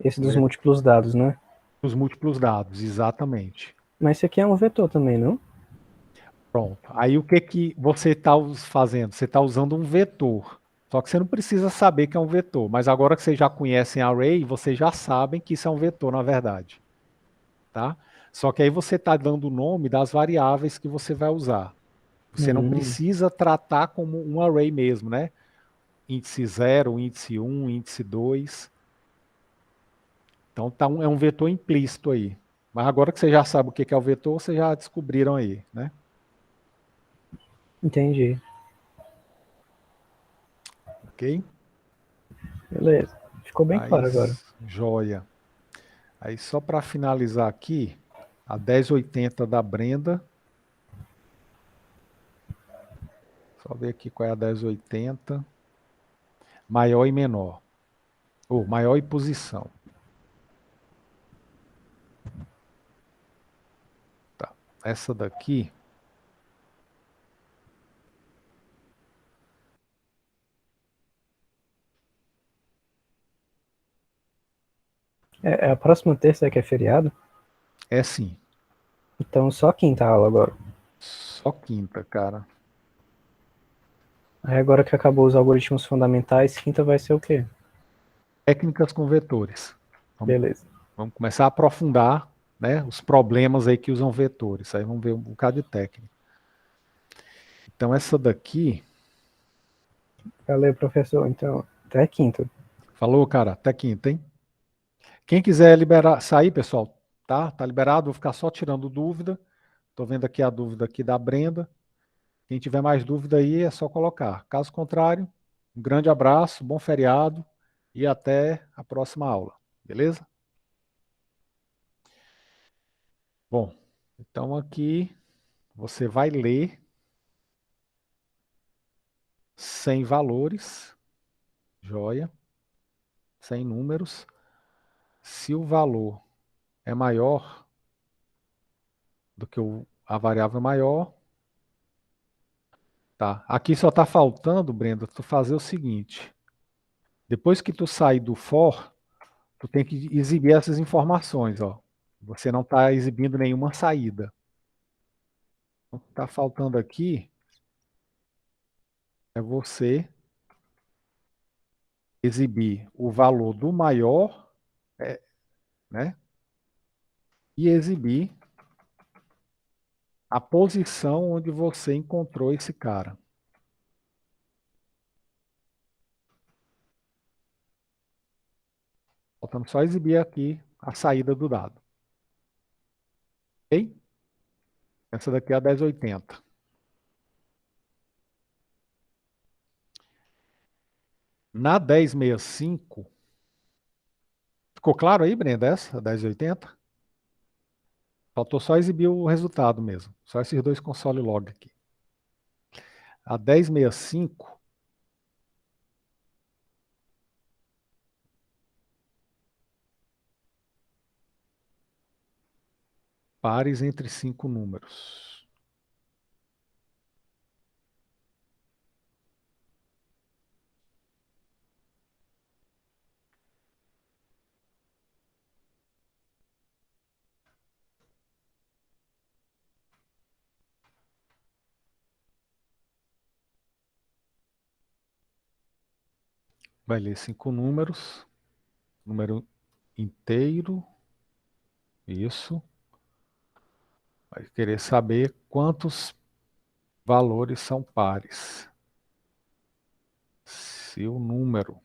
Esse dos múltiplos dados, né? Os múltiplos dados, exatamente. Mas isso aqui é um vetor também, não? Pronto. Aí o que que você está fazendo? Você está usando um vetor. Só que você não precisa saber que é um vetor. Mas agora que vocês já conhecem array, vocês já sabem que isso é um vetor, na verdade. Tá? Só que aí você está dando o nome das variáveis que você vai usar. Você não Hum, precisa tratar como um array mesmo, né? Índice 0, índice 1, índice 2. Então é um vetor implícito aí. Mas agora que você já sabe o que é o vetor, vocês já descobriram aí, né? entendi. Ok? Beleza. Ficou bem claro agora. Mas, joia. Aí só para finalizar aqui, a 1080 da Brenda. Só ver aqui qual é a 1080. Maior e menor. Ou maior e posição. Tá. Essa daqui. É a próxima terça que é feriado? É sim. Então só quinta aula agora. Só quinta, cara. Aí agora que acabou os algoritmos fundamentais, quinta vai ser o quê? Técnicas com vetores. Vamos, Beleza. vamos começar a aprofundar, né, os problemas aí que usam vetores. Aí vamos ver um bocado de técnica. Então essa daqui. Valeu, professor. Então, até quinta. Falou, cara. Até quinta, hein? Quem quiser liberar, sair, pessoal, tá? Tá liberado. Vou ficar só tirando dúvida. Tô vendo aqui a dúvida aqui da Brenda. Quem tiver mais dúvida aí é só colocar. Caso contrário, um grande abraço, bom feriado e até a próxima aula. Beleza? Bom, então aqui você vai ler 100 valores, joia, 100 números. Se o valor é maior do que a variável maior, tá? Aqui só está faltando, Brenda, tu fazer o seguinte. Depois que tu sair do for, tu tem que exibir essas informações, ó. Você não está exibindo nenhuma saída. O que está faltando aqui é você exibir o valor do maior, né? E exibir a posição onde você encontrou esse cara. Faltando só exibir aqui a saída do dado. Ok? Essa daqui é a 1080. Na 1065, ficou claro aí, Brenda, essa, a 1080? Faltou só exibir o resultado mesmo. Só esses dois console log aqui. A 1065, pares entre 5 números. Vai ler 5 números. Número inteiro. Isso. Vai querer saber quantos valores são pares. Se o número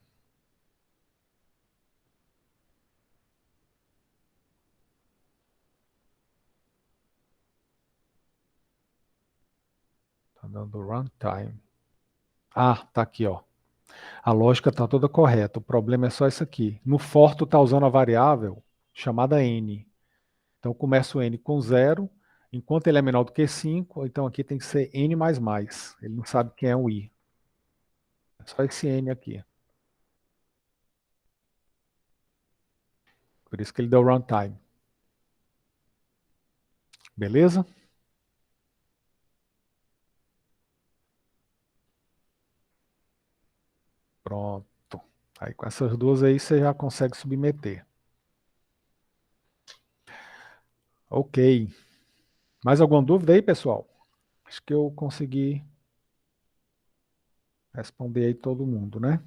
está dando runtime. Ah, tá aqui, ó. A lógica está toda correta. O problema é só isso aqui. No for, tu está usando a variável chamada n. Então, começa o n com 0, enquanto ele é menor do que 5, então aqui tem que ser n mais mais. Ele não sabe quem é o i. É só esse n aqui. Por isso que ele deu runtime. Beleza? Pronto. Aí com essas duas aí você já consegue submeter. Ok. Mais alguma dúvida aí, pessoal? Acho que eu consegui responder aí todo mundo, né?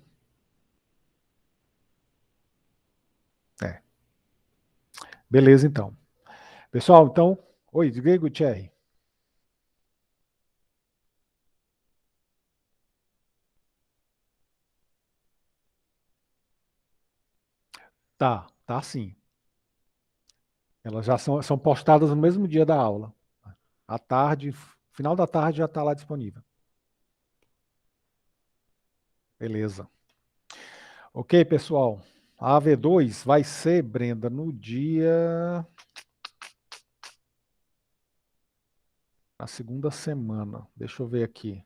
É. Beleza, então. Pessoal, então... Oi, diga aí, Gutierrez. Tá sim. Elas já são postadas no mesmo dia da aula. À tarde, final da tarde já está lá disponível. Beleza. Ok, pessoal. A AV2 vai ser, Brenda, no dia... Na segunda semana. Deixa eu ver aqui.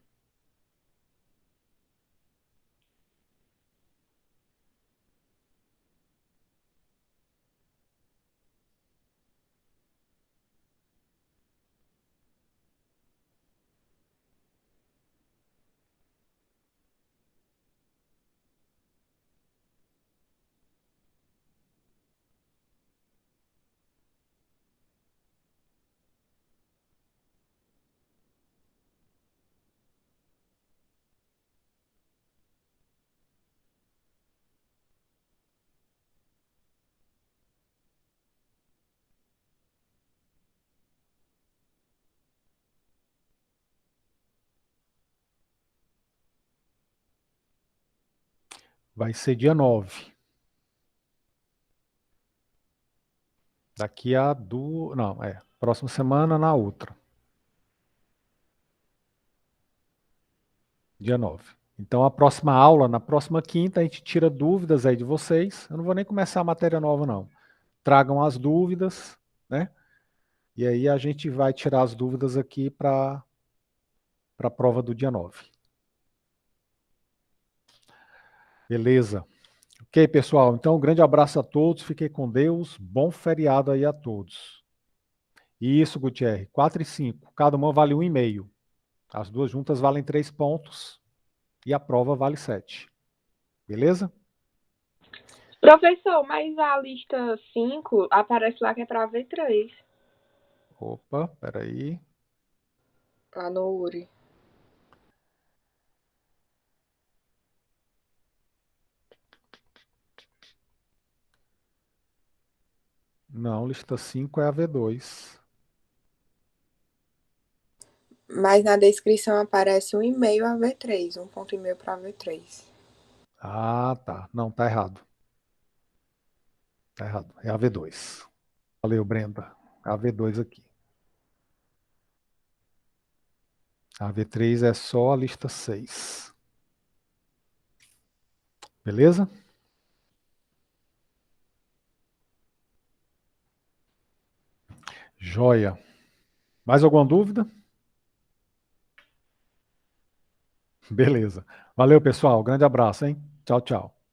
Vai ser dia 9. Daqui a do... Não, próxima semana na outra. Dia 9. Então, a próxima aula, na próxima quinta, a gente tira dúvidas aí de vocês. Eu não vou nem começar a matéria nova, não. Tragam as dúvidas, né? E aí a gente vai tirar as dúvidas aqui para a prova do dia 9. Beleza. Ok, pessoal. Então, um grande abraço a todos. Fiquem com Deus. Bom feriado aí a todos. Isso, Gutierrez. 4 e 5. Cada uma vale 1,5. As duas juntas valem 3 pontos. E a prova vale 7. Beleza? Professor, mas a lista 5 aparece lá que é para V3. Opa, peraí. Lá no URI. Não, lista 5 é a V2. Mas na descrição aparece 1,5 a V3, 1,5 para V3. Ah, tá. Não, tá errado. Tá errado. É a V2. Valeu, Brenda. A V2 aqui. A V3 é só a lista 6. Beleza? Joia. Mais alguma dúvida? Beleza. Valeu, pessoal. Grande abraço, hein? Tchau, tchau.